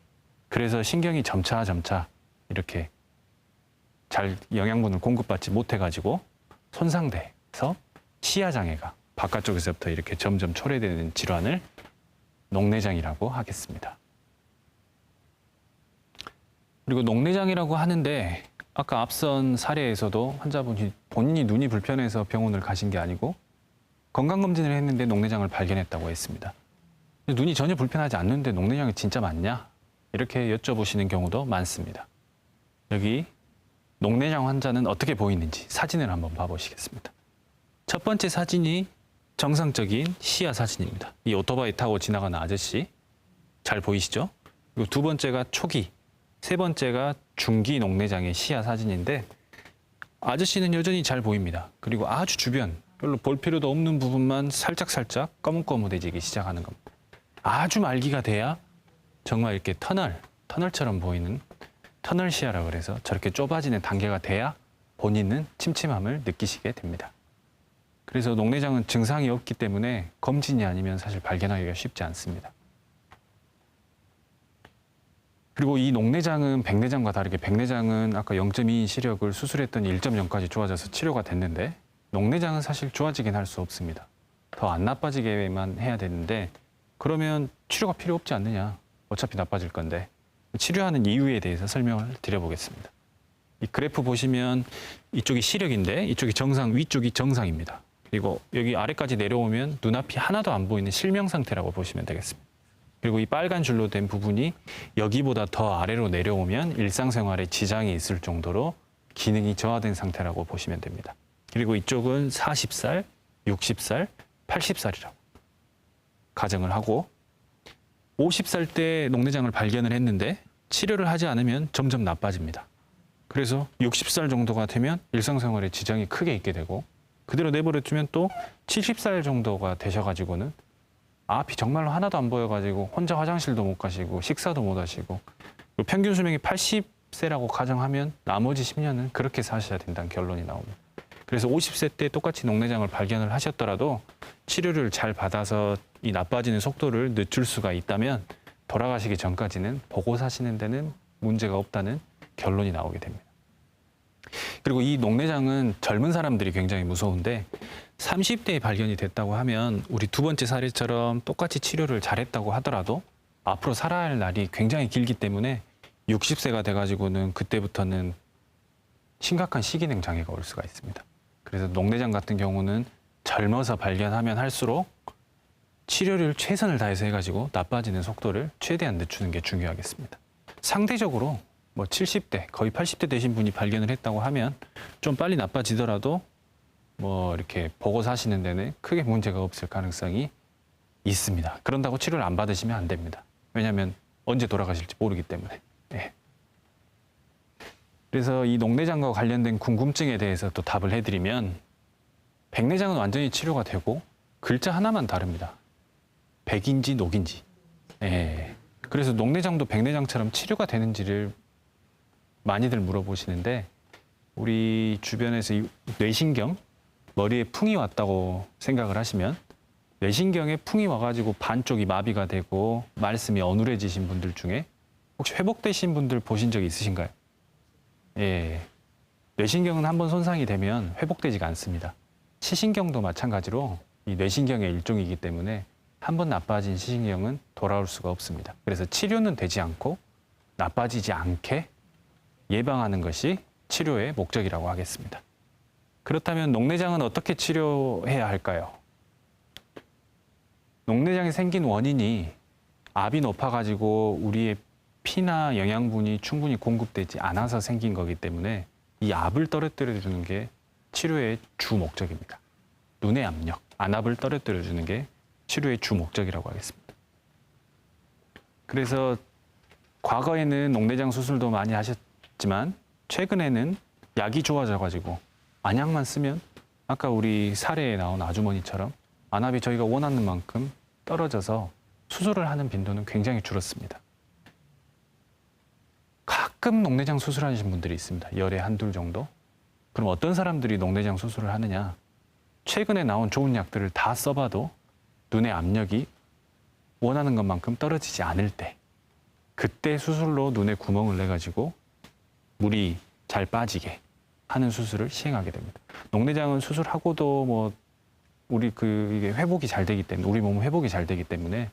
그래서 신경이 점차 이렇게 잘 영양분을 공급받지 못해가지고 손상돼서 시야 장애가 바깥쪽에서부터 이렇게 점점 초래되는 질환을 녹내장이라고 하겠습니다. 그리고 녹내장이라고 하는데 아까 앞선 사례에서도 환자분이 본인이 눈이 불편해서 병원을 가신 게 아니고 건강검진을 했는데 녹내장을 발견했다고 했습니다. 눈이 전혀 불편하지 않는데 녹내장이 진짜 많냐? 이렇게 여쭤보시는 경우도 많습니다. 여기 녹내장 환자는 어떻게 보이는지 사진을 한번 봐보시겠습니다. 첫 번째 사진이 정상적인 시야 사진입니다. 이 오토바이 타고 지나가는 아저씨 잘 보이시죠? 그리고 두 번째가 초기, 세 번째가 중기 녹내장의 시야 사진인데 아저씨는 여전히 잘 보입니다. 그리고 아주 주변, 별로 볼 필요도 없는 부분만 살짝 거뭇거뭇해지기 시작하는 겁니다. 아주 말기가 돼야 정말 이렇게 터널처럼 보이는 터널 시야라 그래서 저렇게 좁아지는 단계가 돼야 본인은 침침함을 느끼시게 됩니다. 그래서 녹내장은 증상이 없기 때문에 검진이 아니면 사실 발견하기가 쉽지 않습니다. 그리고 이 녹내장은 백내장과 다르게 백내장은 아까 0.2인 시력을 수술했더니 1.0까지 좋아져서 치료가 됐는데 녹내장은 사실 좋아지긴 할 수 없습니다. 더 안 나빠지게만 해야 되는데 그러면 치료가 필요 없지 않느냐. 어차피 나빠질 건데 치료하는 이유에 대해서 설명을 드려보겠습니다. 이 그래프 보시면 이쪽이 시력인데 이쪽이 정상, 위쪽이 정상입니다. 그리고 여기 아래까지 내려오면 눈앞이 하나도 안 보이는 실명 상태라고 보시면 되겠습니다. 그리고 이 빨간 줄로 된 부분이 여기보다 더 아래로 내려오면 일상생활에 지장이 있을 정도로 기능이 저하된 상태라고 보시면 됩니다. 그리고 이쪽은 40살, 60살, 80살이라고 가정을 하고 50살 때 녹내장을 발견을 했는데 치료를 하지 않으면 점점 나빠집니다. 그래서 60살 정도가 되면 일상생활에 지장이 크게 있게 되고 그대로 내버려두면 또 70살 정도가 되셔가지고는 앞이 정말로 하나도 안 보여가지고 혼자 화장실도 못 가시고 식사도 못 하시고 평균 수명이 80세라고 가정하면 나머지 10년은 그렇게 사셔야 된다는 결론이 나옵니다. 그래서 50세 때 똑같이 녹내장을 발견을 하셨더라도 치료를 잘 받아서 이 나빠지는 속도를 늦출 수가 있다면 돌아가시기 전까지는 보고 사시는 데는 문제가 없다는 결론이 나오게 됩니다. 그리고 이 녹내장은 젊은 사람들이 굉장히 무서운데 30대에 발견이 됐다고 하면 우리 두 번째 사례처럼 똑같이 치료를 잘했다고 하더라도 앞으로 살아야 할 날이 굉장히 길기 때문에 60세가 돼가지고는 그때부터는 심각한 식이능 장애가 올 수가 있습니다. 그래서 녹내장 같은 경우는 젊어서 발견하면 할수록 치료를 최선을 다해서 해가지고 나빠지는 속도를 최대한 늦추는 게 중요하겠습니다. 상대적으로 뭐 70대, 거의 80대 되신 분이 발견을 했다고 하면 좀 빨리 나빠지더라도 뭐 이렇게 보고 사시는 데는 크게 문제가 없을 가능성이 있습니다. 그런다고 치료를 안 받으시면 안 됩니다. 왜냐하면 언제 돌아가실지 모르기 때문에. 네. 그래서 이 녹내장과 관련된 궁금증에 대해서 또 답을 해드리면 백내장은 완전히 치료가 되고 글자 하나만 다릅니다. 백인지 녹인지. 네. 그래서 녹내장도 백내장처럼 치료가 되는지를 많이들 물어보시는데 우리 주변에서 이 뇌신경 머리에 풍이 왔다고 생각을 하시면 뇌신경에 풍이 와가지고 반쪽이 마비가 되고 말씀이 어눌해지신 분들 중에 혹시 회복되신 분들 보신 적 있으신가요? 예. 뇌신경은 한번 손상이 되면 회복되지가 않습니다. 시신경도 마찬가지로 이 뇌신경의 일종이기 때문에 한번 나빠진 시신경은 돌아올 수가 없습니다. 그래서 치료는 되지 않고 나빠지지 않게 예방하는 것이 치료의 목적이라고 하겠습니다. 그렇다면 녹내장은 어떻게 치료해야 할까요? 녹내장이 생긴 원인이 압이 높아가지고 우리의 피나 영양분이 충분히 공급되지 않아서 생긴 거기 때문에 이 압을 떨어뜨려주는 게 치료의 주 목적입니다. 눈의 압력, 안압을 떨어뜨려주는 게 치료의 주 목적이라고 하겠습니다. 그래서 과거에는 녹내장 수술도 많이 하셨지만 최근에는 약이 좋아져가지고 안약만 쓰면 아까 우리 사례에 나온 아주머니처럼 안압이 저희가 원하는 만큼 떨어져서 수술을 하는 빈도는 굉장히 줄었습니다. 가끔 녹내장 수술하신 분들이 있습니다. 열에 한둘 정도. 그럼 어떤 사람들이 녹내장 수술을 하느냐? 최근에 나온 좋은 약들을 다 써봐도 눈의 압력이 원하는 것만큼 떨어지지 않을 때, 그때 수술로 눈에 구멍을 내가지고 물이 잘 빠지게 하는 수술을 시행하게 됩니다. 녹내장은 수술하고도 뭐 이게 회복이 잘 되기 때문에, 우리 몸은 회복이 잘 되기 때문에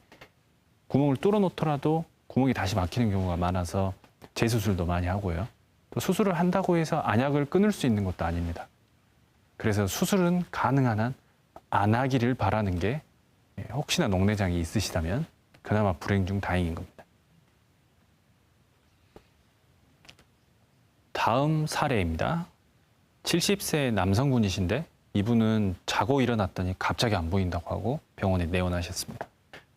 구멍을 뚫어 놓더라도 구멍이 다시 막히는 경우가 많아서 재수술도 많이 하고요. 또 수술을 한다고 해서 안약을 끊을 수 있는 것도 아닙니다. 그래서 수술은 가능한 한 안 하기를 바라는 게, 혹시나 녹내장이 있으시다면 그나마 불행 중 다행인 겁니다. 다음 사례입니다. 70세 남성분이신데 이분은 자고 일어났더니 갑자기 안 보인다고 하고 병원에 내원하셨습니다.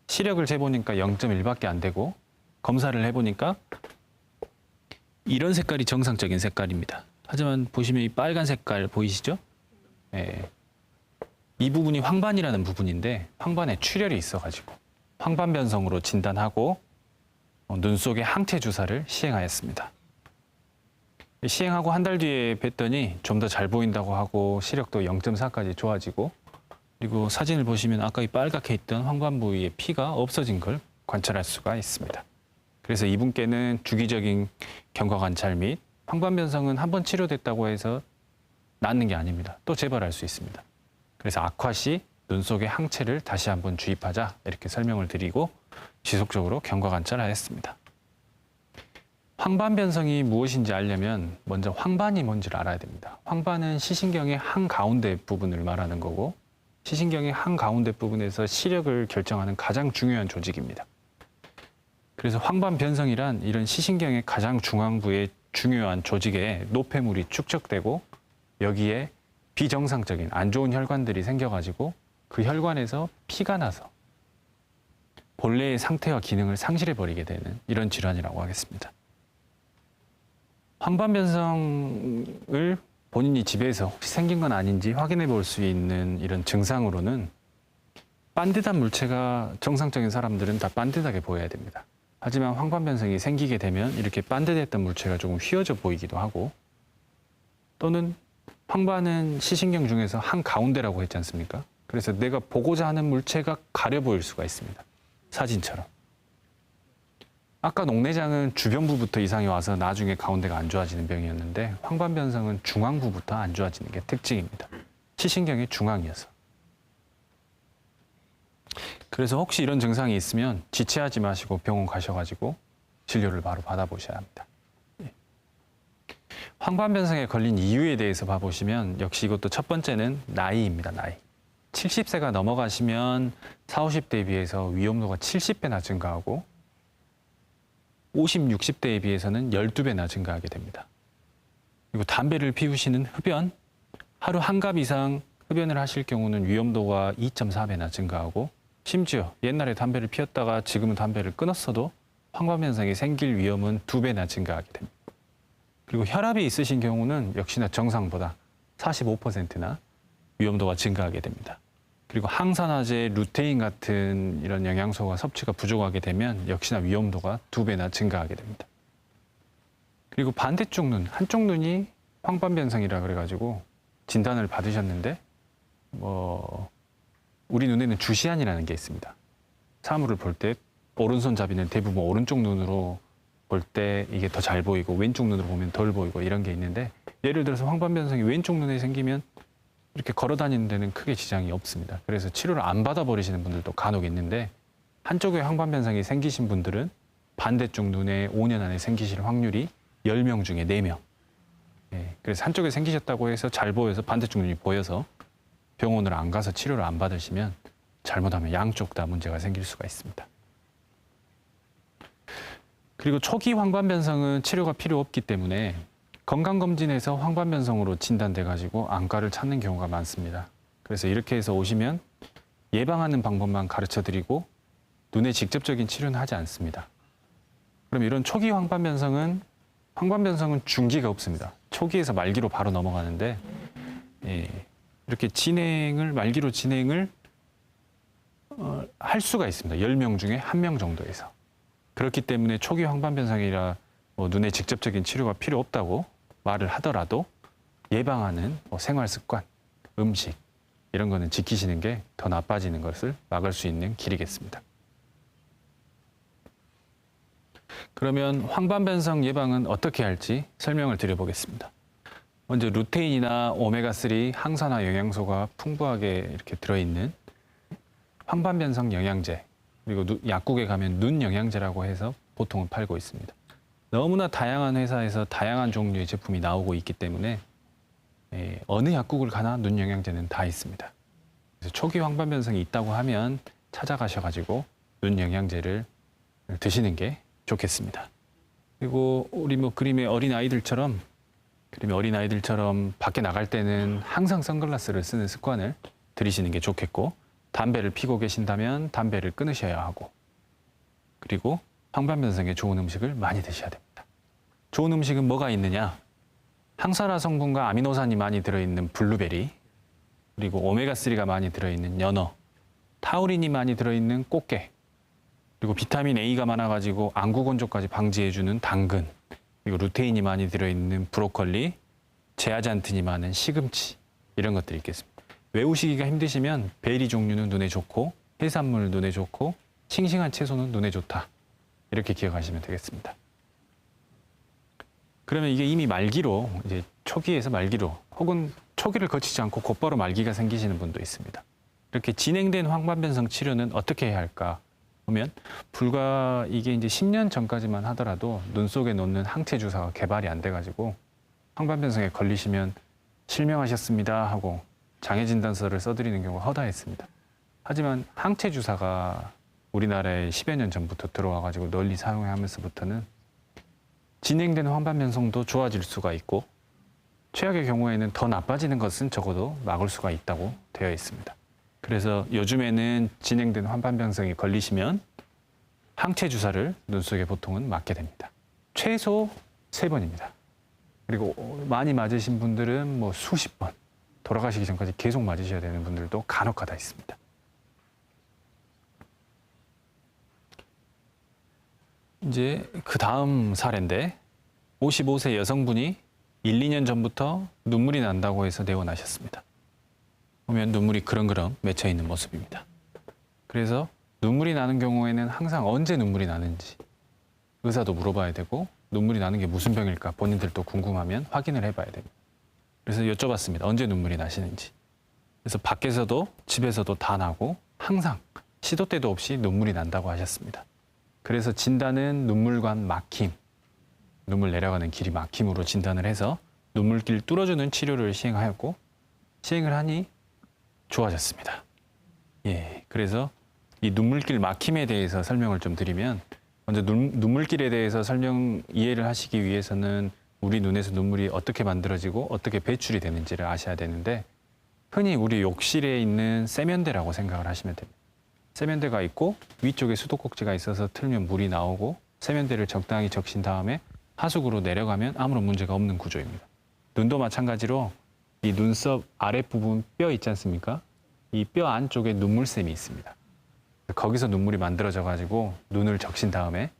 시력을 재보니까 0.1밖에 안 되고 검사를 해보니까 이런 색깔이 정상적인 색깔입니다. 하지만 보시면 이 빨간 색깔 보이시죠? 예. 이 부분이 황반이라는 부분인데 황반에 출혈이 있어가지고 황반변성으로 진단하고 눈 속에 항체 주사를 시행하였습니다. 시행하고 한 달 뒤에 뵀더니 좀 더 잘 보인다고 하고 시력도 0.4까지 좋아지고, 그리고 사진을 보시면 아까 이 빨갛게 있던 황반 부위의 피가 없어진 걸 관찰할 수가 있습니다. 그래서 이분께는 주기적인 경과 관찰 및 황반변성은 한번 치료됐다고 해서 낫는 게 아닙니다. 또 재발할 수 있습니다. 그래서 악화 시 눈 속에 항체를 다시 한번 주입하자 이렇게 설명을 드리고 지속적으로 경과 관찰하였습니다. 황반변성이 무엇인지 알려면 먼저 황반이 뭔지를 알아야 됩니다. 황반은 시신경의 한가운데 부분을 말하는 거고, 시신경의 한가운데 부분에서 시력을 결정하는 가장 중요한 조직입니다. 그래서 황반변성이란 이런 시신경의 가장 중앙부의 중요한 조직에 노폐물이 축적되고 여기에 비정상적인 안 좋은 혈관들이 생겨가지고 그 혈관에서 피가 나서 본래의 상태와 기능을 상실해버리게 되는 이런 질환이라고 하겠습니다. 황반변성을 본인이 집에서 혹시 생긴 건 아닌지 확인해 볼 수 있는 이런 증상으로는 반듯한 물체가 정상적인 사람들은 다 반듯하게 보여야 됩니다. 하지만 황반변성이 생기게 되면 이렇게 반듯했던 물체가 조금 휘어져 보이기도 하고, 또는 황반은 시신경 중에서 한가운데라고 했지 않습니까? 그래서 내가 보고자 하는 물체가 가려 보일 수가 있습니다. 사진처럼. 아까 녹내장은 주변부부터 이상이 와서 나중에 가운데가 안 좋아지는 병이었는데 황반변성은 중앙부부터 안 좋아지는 게 특징입니다. 시신경의 중앙이어서. 그래서 혹시 이런 증상이 있으면 지체하지 마시고 병원 가셔가지고 진료를 바로 받아보셔야 합니다. 황반변성에 걸린 이유에 대해서 봐보시면 역시 이것도 첫 번째는 나이입니다. 나이. 70세가 넘어가시면 40, 50대에 비해서 위험도가 70배나 증가하고 50, 60대에 비해서는 12배나 증가하게 됩니다. 그리고 담배를 피우시는 흡연, 하루 한 갑 이상 흡연을 하실 경우는 위험도가 2.4배나 증가하고, 심지어 옛날에 담배를 피웠다가 지금은 담배를 끊었어도 황반변성이 생길 위험은 2배나 증가하게 됩니다. 그리고 혈압이 있으신 경우는 역시나 정상보다 45%나 위험도가 증가하게 됩니다. 그리고 항산화제, 루테인 같은 이런 영양소가 섭취가 부족하게 되면 역시나 위험도가 2배나 증가하게 됩니다. 그리고 반대쪽 눈, 한쪽 눈이 황반변성이라 그래가지고 진단을 받으셨는데 우리 눈에는 주시안이라는 게 있습니다. 사물을 볼 때 오른손잡이는 대부분 오른쪽 눈으로 볼 때 이게 더 잘 보이고 왼쪽 눈으로 보면 덜 보이고 이런 게 있는데 예를 들어서 황반변성이 왼쪽 눈에 생기면 이렇게 걸어 다니는 데는 크게 지장이 없습니다. 그래서 치료를 안 받아버리시는 분들도 간혹 있는데 한쪽에 황반변성이 생기신 분들은 반대쪽 눈에 5년 안에 생기실 확률이 10명 중에 4명. 예, 그래서 한쪽에 생기셨다고 해서 잘 보여서 반대쪽 눈이 보여서 병원을 안 가서 치료를 안 받으시면 잘못하면 양쪽 다 문제가 생길 수가 있습니다. 그리고 초기 황반변성은 치료가 필요 없기 때문에 건강검진에서 황반변성으로 진단돼가지고 안과를 찾는 경우가 많습니다. 그래서 이렇게 해서 오시면 예방하는 방법만 가르쳐드리고 눈에 직접적인 치료는 하지 않습니다. 그럼 이런 초기 황반변성은 중기가 없습니다. 초기에서 말기로 바로 넘어가는데 이렇게 말기로 진행을 할 수가 있습니다. 10명 중에 1명 정도에서. 그렇기 때문에 초기 황반변성이라 눈에 직접적인 치료가 필요 없다고 말을 하더라도 예방하는 생활 습관, 음식 이런 거는 지키시는 게 더 나빠지는 것을 막을 수 있는 길이겠습니다. 그러면 황반변성 예방은 어떻게 할지 설명을 드려보겠습니다. 먼저 루테인이나 오메가3 항산화 영양소가 풍부하게 이렇게 들어있는 황반변성 영양제, 그리고 약국에 가면 눈 영양제라고 해서 보통은 팔고 있습니다. 너무나 다양한 회사에서 다양한 종류의 제품이 나오고 있기 때문에 어느 약국을 가나 눈 영양제는 다 있습니다. 그래서 초기 황반변성이 있다고 하면 찾아가셔가지고 눈 영양제를 드시는 게 좋겠습니다. 그리고 우리 그림의 어린아이들처럼 밖에 나갈 때는 항상 선글라스를 쓰는 습관을 들이시는 게 좋겠고, 담배를 피고 계신다면 담배를 끊으셔야 하고, 그리고 황반변성에 좋은 음식을 많이 드셔야 됩니다. 좋은 음식은 뭐가 있느냐? 항산화 성분과 아미노산이 많이 들어있는 블루베리, 그리고 오메가3가 많이 들어있는 연어, 타우린이 많이 들어있는 꽃게, 그리고 비타민 A가 많아가지고 안구건조까지 방지해주는 당근, 그리고 루테인이 많이 들어있는 브로콜리, 제아잔틴이 많은 시금치, 이런 것들이 있겠습니다. 외우시기가 힘드시면 베리 종류는 눈에 좋고, 해산물 눈에 좋고, 싱싱한 채소는 눈에 좋다. 이렇게 기억하시면 되겠습니다. 그러면 이게 이미 말기로, 이제 초기에서 말기로, 혹은 초기를 거치지 않고 곧바로 말기가 생기시는 분도 있습니다. 이렇게 진행된 황반변성 치료는 어떻게 해야 할까 보면, 불과 이게 이제 10년 전까지만 하더라도 눈 속에 놓는 항체 주사가 개발이 안 돼가지고 황반변성에 걸리시면 실명하셨습니다 하고 장애 진단서를 써드리는 경우가 허다했습니다. 하지만 항체 주사가 우리나라에 10여 년 전부터 들어와가지고 널리 사용하면서부터는 진행된 황반변성도 좋아질 수가 있고, 최악의 경우에는 더 나빠지는 것은 적어도 막을 수가 있다고 되어 있습니다. 그래서 요즘에는 진행된 황반변성에 걸리시면 항체 주사를 눈 속에 보통은 맞게 됩니다. 최소 3번입니다. 그리고 많이 맞으신 분들은 수십 번, 돌아가시기 전까지 계속 맞으셔야 되는 분들도 간혹가다 있습니다. 이제 그 다음 사례인데, 55세 여성분이 1, 2년 전부터 눈물이 난다고 해서 내원하셨습니다. 보면 눈물이 그렁그렁 맺혀 있는 모습입니다. 그래서 눈물이 나는 경우에는 항상 언제 눈물이 나는지 의사도 물어봐야 되고, 눈물이 나는 게 무슨 병일까 본인들도 궁금하면 확인을 해봐야 됩니다. 그래서 여쭤봤습니다. 언제 눈물이 나시는지. 그래서 밖에서도 집에서도 다 나고 항상 시도 때도 없이 눈물이 난다고 하셨습니다. 그래서 진단은 눈물관 막힘, 눈물 내려가는 길이 막힘으로 진단을 해서 눈물길 뚫어주는 치료를 시행하였고, 시행을 하니 좋아졌습니다. 그래서 이 눈물길 막힘에 대해서 설명을 좀 드리면, 먼저 눈물길에 대해서 이해를 하시기 위해서는 우리 눈에서 눈물이 어떻게 만들어지고 어떻게 배출이 되는지를 아셔야 되는데, 흔히 우리 욕실에 있는 세면대라고 생각을 하시면 됩니다. 세면대가 있고 위쪽에 수도꼭지가 있어서 틀면 물이 나오고, 세면대를 적당히 적신 다음에 하수구로 내려가면 아무런 문제가 없는 구조입니다. 눈도 마찬가지로 이 눈썹 아랫부분 뼈 있지 않습니까? 이 뼈 안쪽에 눈물샘이 있습니다. 거기서 눈물이 만들어져 가지고 눈을 적신 다음에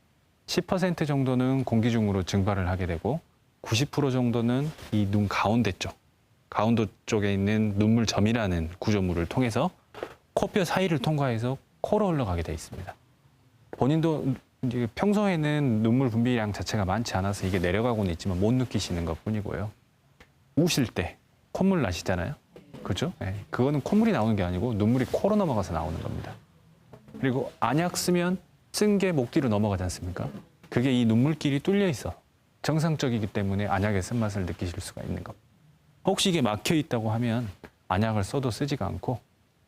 10% 정도는 공기 중으로 증발을 하게 되고, 90% 정도는 이 눈 가운데 쪽, 가운데 쪽에 있는 눈물점이라는 구조물을 통해서 코뼈 사이를 통과해서 코로 흘러가게 돼 있습니다. 본인도 이제 평소에는 눈물 분비량 자체가 많지 않아서 이게 내려가고는 있지만 못 느끼시는 것뿐이고요. 우실 때 콧물 나시잖아요. 그렇죠? 네. 그거는 콧물이 나오는 게 아니고 눈물이 코로 넘어가서 나오는 겁니다. 그리고 안약 쓰면 쓴 게 목 뒤로 넘어가지 않습니까? 그게 이 눈물길이 뚫려 있어. 정상적이기 때문에 안약의 쓴맛을 느끼실 수가 있는 겁니다. 혹시 이게 막혀 있다고 하면 안약을 써도 쓰지가 않고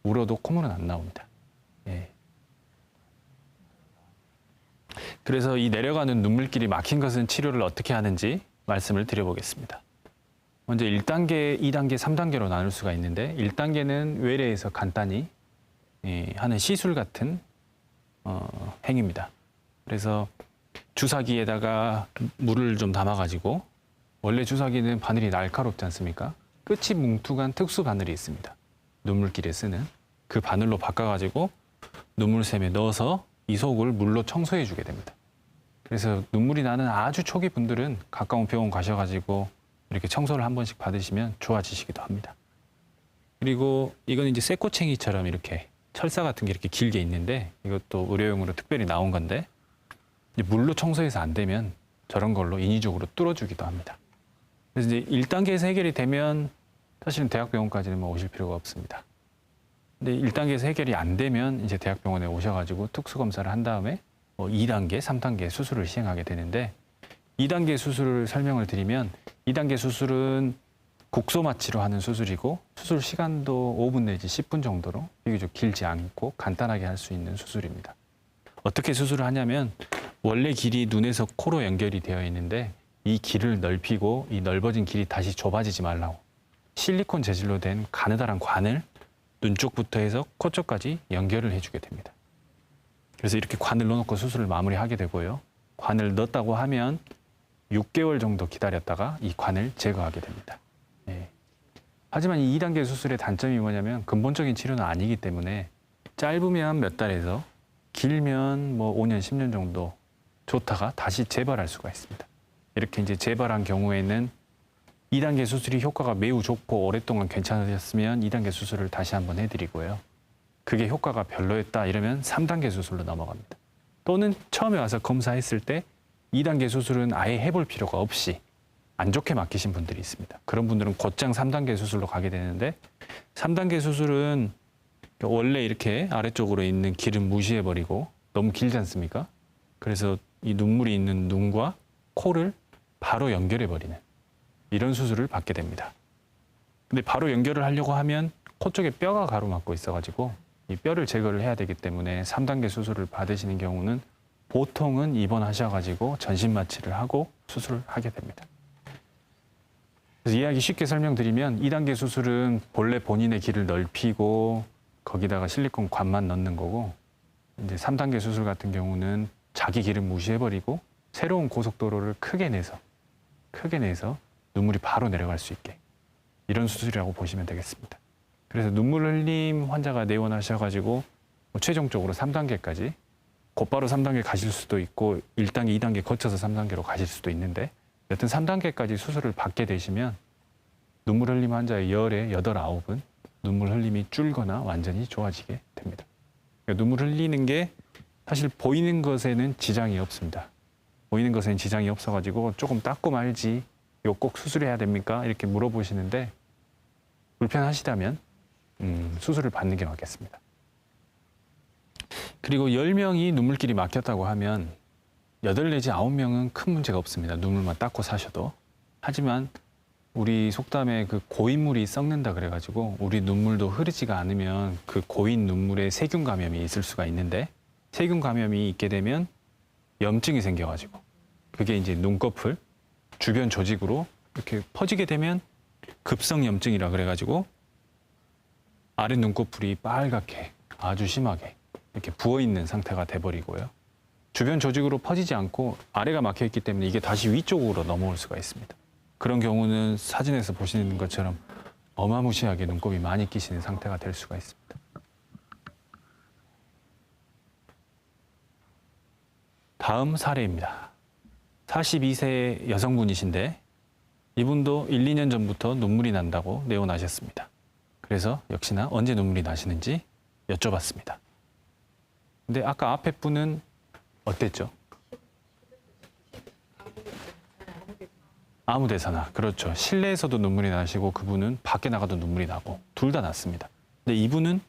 울어도 콧물은 안 나옵니다. 예. 그래서 이 내려가는 눈물길이 막힌 것은 치료를 어떻게 하는지 말씀을 드려보겠습니다. 먼저 1단계, 2단계, 3단계로 나눌 수가 있는데 1단계는 외래에서 간단히 하는 시술 같은 행위입니다. 그래서 주사기에다가 물을 좀 담아가지고 원래 주사기는 바늘이 날카롭지 않습니까? 끝이 뭉툭한 특수 바늘이 있습니다. 눈물길에 쓰는 그 바늘로 바꿔가지고 눈물샘에 넣어서 이 속을 물로 청소해 주게 됩니다. 그래서 눈물이 나는 아주 초기 분들은 가까운 병원 가셔가지고 이렇게 청소를 한 번씩 받으시면 좋아지시기도 합니다. 그리고 이건 이제 쇠꼬챙이처럼 이렇게 철사 같은 게 이렇게 길게 있는데 이것도 의료용으로 특별히 나온 건데 이제 물로 청소해서 안 되면 저런 걸로 인위적으로 뚫어주기도 합니다. 그래서 이제 1단계에서 해결이 되면 사실은 대학병원까지는 뭐 오실 필요가 없습니다. 근데 1단계에서 해결이 안 되면 이제 대학병원에 오셔가지고 특수검사를 한 다음에 2단계, 3단계 수술을 시행하게 되는데 2단계 수술을 설명을 드리면 2단계 수술은 국소마취로 하는 수술이고 수술 시간도 5분 내지 10분 정도로 비교적 길지 않고 간단하게 할 수 있는 수술입니다. 어떻게 수술을 하냐면 원래 길이 눈에서 코로 연결이 되어 있는데 이 길을 넓히고 이 넓어진 길이 다시 좁아지지 말라고 실리콘 재질로 된 가느다란 관을 눈 쪽부터 해서 코 쪽까지 연결을 해주게 됩니다. 그래서 이렇게 관을 넣어놓고 수술을 마무리하게 되고요. 관을 넣었다고 하면 6개월 정도 기다렸다가 이 관을 제거하게 됩니다. 예. 하지만 이 2단계 수술의 단점이 뭐냐면 근본적인 치료는 아니기 때문에 짧으면 몇 달에서 길면 뭐 5년, 10년 정도 좋다가 다시 재발할 수가 있습니다. 이렇게 이제 재발한 경우에는 2단계 수술이 효과가 매우 좋고 오랫동안 괜찮으셨으면 2단계 수술을 다시 한번 해드리고요. 그게 효과가 별로였다 이러면 3단계 수술로 넘어갑니다. 또는 처음에 와서 검사했을 때 2단계 수술은 아예 해볼 필요가 없이 안 좋게 맡기신 분들이 있습니다. 그런 분들은 곧장 3단계 수술로 가게 되는데 3단계 수술은 원래 이렇게 아래쪽으로 있는 길은 무시해버리고 너무 길지 않습니까? 그래서 이 눈물이 있는 눈과 코를 바로 연결해버리는 이런 수술을 받게 됩니다. 근데 바로 연결을 하려고 하면 코 쪽에 뼈가 가로막고 있어가지고 이 뼈를 제거를 해야 되기 때문에 3단계 수술을 받으시는 경우는 보통은 입원하셔가지고 전신 마취를 하고 수술을 하게 됩니다. 그래서 이야기 쉽게 설명드리면 2단계 수술은 본래 본인의 길을 넓히고 거기다가 실리콘 관만 넣는 거고 이제 3단계 수술 같은 경우는 자기 길을 무시해버리고 새로운 고속도로를 크게 내서 눈물이 바로 내려갈 수 있게 이런 수술이라고 보시면 되겠습니다. 그래서 눈물 흘림 환자가 내원하셔가지고 최종적으로 3단계까지 곧바로 3단계 가실 수도 있고 1단계, 2단계 거쳐서 3단계로 가실 수도 있는데 여튼 3단계까지 수술을 받게 되시면 눈물 흘림 환자의 열의 8, 9은 눈물 흘림이 줄거나 완전히 좋아지게 됩니다. 그러니까 눈물 흘리는 게 사실 보이는 것에는 지장이 없습니다. 보이는 것에는 지장이 없어가지고 조금 닦고 말지 이거 꼭 수술해야 됩니까? 이렇게 물어보시는데 불편하시다면 수술을 받는 게 맞겠습니다. 그리고 10명이 눈물길이 막혔다고 하면 8 내지 9명은 큰 문제가 없습니다. 눈물만 닦고 사셔도. 하지만 우리 속담에 그 고인물이 썩는다 그래가지고 우리 눈물도 흐르지가 않으면 그 고인 눈물에 세균 감염이 있을 수가 있는데 세균 감염이 있게 되면 염증이 생겨가지고 그게 이제 눈꺼풀 주변 조직으로 이렇게 퍼지게 되면 급성 염증이라 그래가지고 아래 눈꺼풀이 빨갛게 아주 심하게 이렇게 부어있는 상태가 돼버리고요. 주변 조직으로 퍼지지 않고 아래가 막혀있기 때문에 이게 다시 위쪽으로 넘어올 수가 있습니다. 그런 경우는 사진에서 보시는 것처럼 어마무시하게 눈곱이 많이 끼시는 상태가 될 수가 있습니다. 다음 사례입니다. 42세 여성분이신데 이분도 1, 2년 전부터 눈물이 난다고 내원하셨습니다. 그래서 역시나 언제 눈물이 나시는지 여쭤봤습니다. 근데 아까 앞에 분은 어땠죠? 아무 데서나. 그렇죠. 실내에서도 눈물이 나시고 그분은 밖에 나가도 눈물이 나고 둘 다 났습니다. 근데 이분은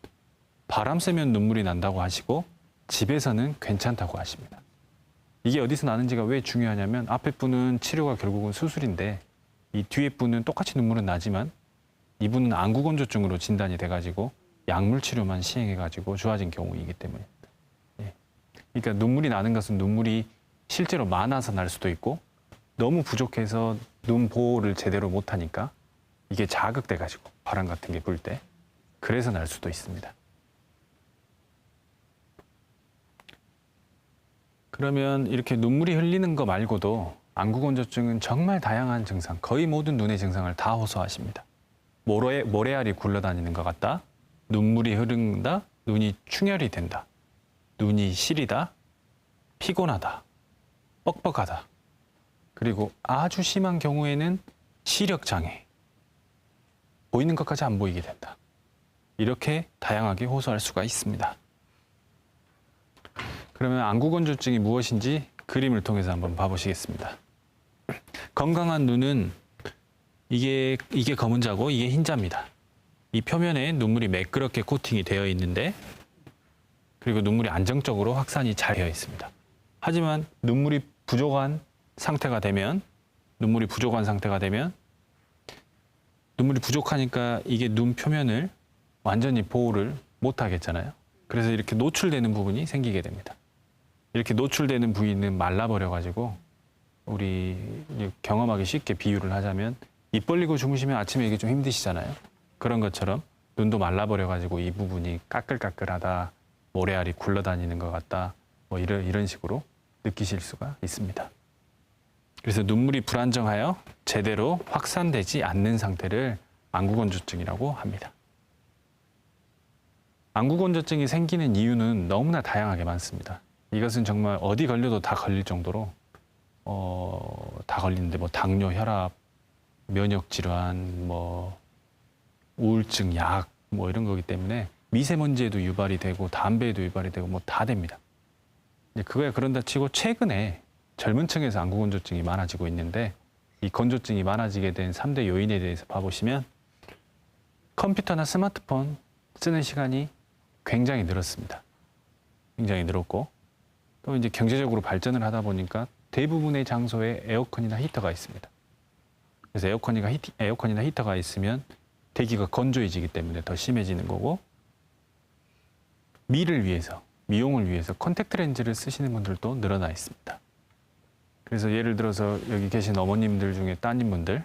바람 쐬면 눈물이 난다고 하시고 집에서는 괜찮다고 하십니다. 이게 어디서 나는지가 왜 중요하냐면 앞에 분은 치료가 결국은 수술인데 이 뒤에 분은 똑같이 눈물은 나지만 이분은 안구건조증으로 진단이 돼가지고 약물 치료만 시행해가지고 좋아진 경우이기 때문입니다. 예. 그러니까 눈물이 나는 것은 눈물이 실제로 많아서 날 수도 있고 너무 부족해서 눈 보호를 제대로 못하니까 이게 자극돼가지고 바람 같은 게 불 때 그래서 날 수도 있습니다. 그러면 이렇게 눈물이 흘리는 거 말고도 안구건조증은 정말 다양한 증상, 거의 모든 눈의 증상을 다 호소하십니다. 모래알이 굴러다니는 것 같다, 눈물이 흐른다, 눈이 충혈이 된다, 눈이 시리다, 피곤하다, 뻑뻑하다, 그리고 아주 심한 경우에는 시력장애, 보이는 것까지 안 보이게 된다. 이렇게 다양하게 호소할 수가 있습니다. 그러면 안구건조증이 무엇인지 그림을 통해서 한번 봐보시겠습니다. 건강한 눈은 이게 검은 자고 이게 흰 자입니다. 이 표면에 눈물이 매끄럽게 코팅이 되어 있는데 그리고 눈물이 안정적으로 확산이 잘 되어 있습니다. 하지만 눈물이 부족한 상태가 되면 눈물이 부족하니까 이게 눈 표면을 완전히 보호를 못 하겠잖아요. 그래서 이렇게 노출되는 부분이 생기게 됩니다. 이렇게 노출되는 부위는 말라버려가지고 우리 경험하기 쉽게 비유를 하자면 입 벌리고 주무시면 아침에 이게 좀 힘드시잖아요. 그런 것처럼 눈도 말라버려가지고 이 부분이 까끌까끌하다, 모래알이 굴러다니는 것 같다, 뭐 이런 식으로 느끼실 수가 있습니다. 그래서 눈물이 불안정하여 제대로 확산되지 않는 상태를 안구건조증이라고 합니다. 안구건조증이 생기는 이유는 너무나 다양하게 많습니다. 이것은 정말 어디 걸려도 다 걸릴 정도로 다 걸리는데 뭐 당뇨, 혈압, 면역 질환, 뭐 우울증, 약 뭐 이런 거기 때문에 미세먼지에도 유발이 되고 담배에도 유발이 되고 뭐 다 됩니다. 그거야 그런다 치고 최근에 젊은 층에서 안구건조증이 많아지고 있는데 이 건조증이 많아지게 된 3대 요인에 대해서 봐보시면 컴퓨터나 스마트폰 쓰는 시간이 굉장히 늘었습니다. 굉장히 늘었고 또 이제 경제적으로 발전을 하다 보니까 대부분의 장소에 에어컨이나 히터가 있습니다. 그래서 에어컨이나 히터가 있으면 대기가 건조해지기 때문에 더 심해지는 거고 미용을 위해서 컨택트 렌즈를 쓰시는 분들도 늘어나 있습니다. 그래서 예를 들어서 여기 계신 어머님들 중에 따님분들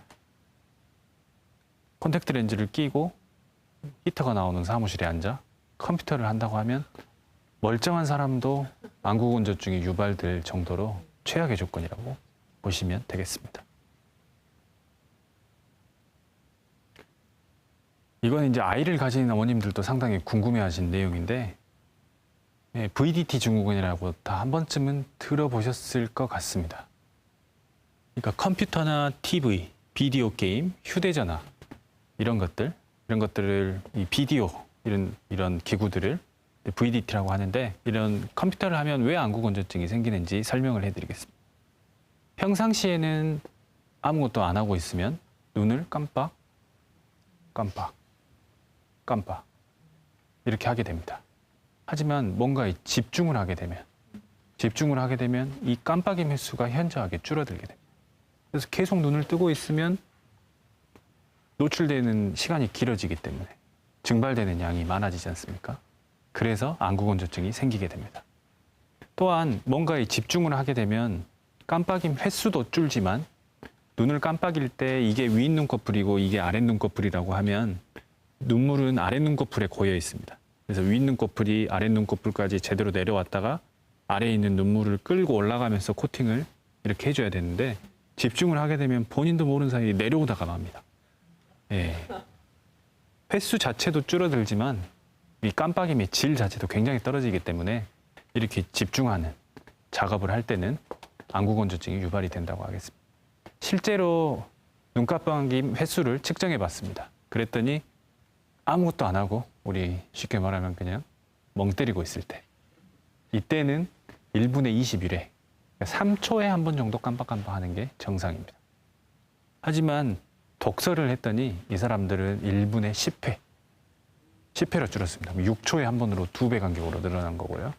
컨택트 렌즈를 끼고 히터가 나오는 사무실에 앉아 컴퓨터를 한다고 하면 멀쩡한 사람도 안구건조증이 유발될 정도로 최악의 조건이라고 보시면 되겠습니다. 이건 이제 아이를 가진 어머님들도 상당히 궁금해하신 내용인데 VDT 증후군이라고 다 한 번쯤은 들어보셨을 것 같습니다. 그러니까 컴퓨터나 TV, 비디오 게임, 휴대전화 이런 것들을 이 비디오 이런 기구들을 VDT라고 하는데 이런 컴퓨터를 하면 왜 안구건조증이 생기는지 설명을 해드리겠습니다. 평상시에는 아무것도 안 하고 있으면 눈을 깜빡 이렇게 하게 됩니다. 하지만 뭔가에 집중을 하게 되면 이 깜빡임 횟수가 현저하게 줄어들게 됩니다. 그래서 계속 눈을 뜨고 있으면 노출되는 시간이 길어지기 때문에 증발되는 양이 많아지지 않습니까? 그래서 안구건조증이 생기게 됩니다. 또한 뭔가에 집중을 하게 되면 깜빡임 횟수도 줄지만 눈을 깜빡일 때 이게 위 눈꺼풀이고 이게 아랫 눈꺼풀이라고 하면 눈물은 아랫 눈꺼풀에 고여 있습니다. 그래서 위 눈꺼풀이 아랫 눈꺼풀까지 제대로 내려왔다가 아래에 있는 눈물을 끌고 올라가면서 코팅을 이렇게 해줘야 되는데 집중을 하게 되면 본인도 모르는 사이에 내려오다가 맙니다. 예. 횟수 자체도 줄어들지만 이 깜빡임의 질 자체도 굉장히 떨어지기 때문에 이렇게 집중하는 작업을 할 때는 안구건조증이 유발이 된다고 하겠습니다. 실제로 눈깜빡임 횟수를 측정해 봤습니다. 그랬더니 아무것도 안 하고 우리 쉽게 말하면 그냥 멍 때리고 있을 때 이때는 1분에 21회 3초에 한 번 정도 깜빡깜빡하는 게 정상입니다. 하지만 독서를 했더니 이 사람들은 1분에 10회로 줄었습니다. 6초에 한 번으로 2배 간격으로 늘어난 거고요.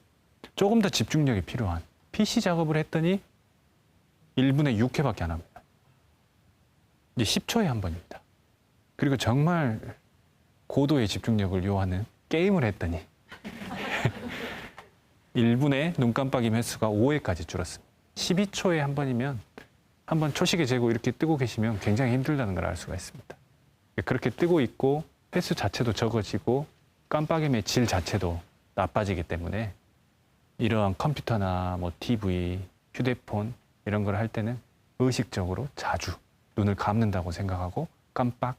조금 더 집중력이 필요한 PC 작업을 했더니 1분에 6회밖에 안 합니다. 이제 10초에 한 번입니다. 그리고 정말 고도의 집중력을 요하는 게임을 했더니 1분에 눈 깜빡임 횟수가 5회까지 줄었습니다. 12초에 한 번이면 한번 초시계 재고 이렇게 뜨고 계시면 굉장히 힘들다는 걸 알 수가 있습니다. 그렇게 뜨고 있고 횟수 자체도 적어지고 깜빡임의 질 자체도 나빠지기 때문에 이러한 컴퓨터나 뭐 TV, 휴대폰 이런 걸 할 때는 의식적으로 자주 눈을 감는다고 생각하고 깜빡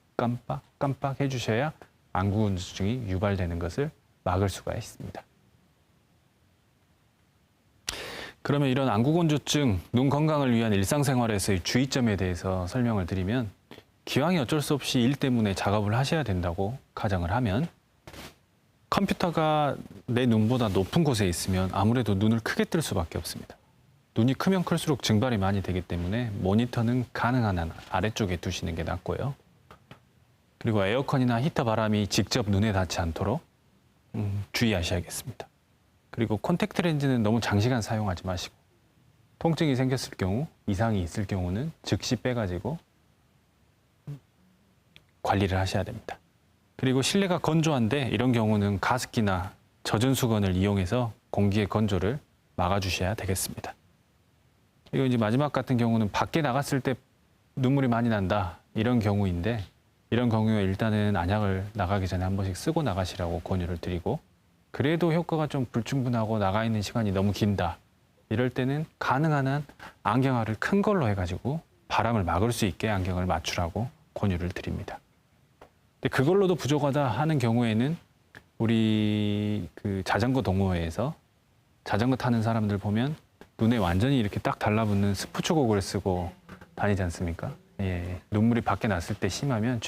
해주셔야 안구건조증이 유발되는 것을 막을 수가 있습니다. 그러면 이런 안구건조증, 눈 건강을 위한 일상생활에서의 주의점에 대해서 설명을 드리면 기왕이 어쩔 수 없이 일 때문에 작업을 하셔야 된다고 가정을 하면 컴퓨터가 내 눈보다 높은 곳에 있으면 아무래도 눈을 크게 뜰 수밖에 없습니다. 눈이 크면 클수록 증발이 많이 되기 때문에 모니터는 가능한 한 아래쪽에 두시는 게 낫고요. 그리고 에어컨이나 히터 바람이 직접 눈에 닿지 않도록 주의하셔야겠습니다. 그리고 콘택트 렌즈는 너무 장시간 사용하지 마시고 통증이 생겼을 경우, 이상이 있을 경우는 즉시 빼가지고 관리를 하셔야 됩니다. 그리고 실내가 건조한데 이런 경우는 가습기나 젖은 수건을 이용해서 공기의 건조를 막아주셔야 되겠습니다. 그리고 이제 마지막 같은 경우는 밖에 나갔을 때 눈물이 많이 난다 이런 경우인데 이런 경우에 일단은 안약을 나가기 전에 한 번씩 쓰고 나가시라고 권유를 드리고 그래도 효과가 좀 불충분하고 나가 있는 시간이 너무 긴다 이럴 때는 가능한 한 안경알을 큰 걸로 해가지고 바람을 막을 수 있게 안경을 맞추라고 권유를 드립니다. 근데 그걸로도 부족하다 하는 경우에는 우리 그 자전거 동호회에서 자전거 타는 사람들 보면 눈에 완전히 이렇게 딱 달라붙는 스포츠 고글을 쓰고 다니지 않습니까? 예, 눈물이 밖에 났을 때 심하면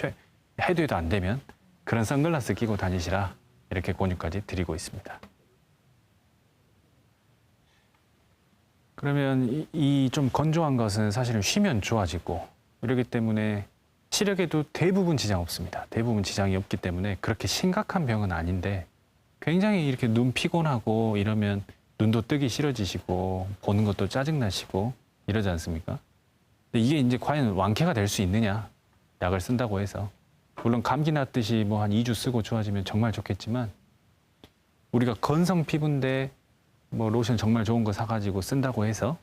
해도 안 되면 그런 선글라스 끼고 다니시라 이렇게 권유까지 드리고 있습니다. 그러면 이 좀 건조한 것은 사실은 쉬면 좋아지고 이러기 때문에 시력에도 대부분 지장 없습니다. 대부분 지장이 없기 때문에 그렇게 심각한 병은 아닌데 굉장히 이렇게 눈 피곤하고 이러면 눈도 뜨기 싫어지시고 보는 것도 짜증나시고 이러지 않습니까? 근데 이게 이제 과연 완쾌가 될 수 있느냐? 약을 쓴다고 해서. 물론 감기 났듯이 뭐 한 2주 쓰고 좋아지면 정말 좋겠지만 우리가 건성 피부인데 뭐 로션 정말 좋은 거 사가지고 쓴다고 해서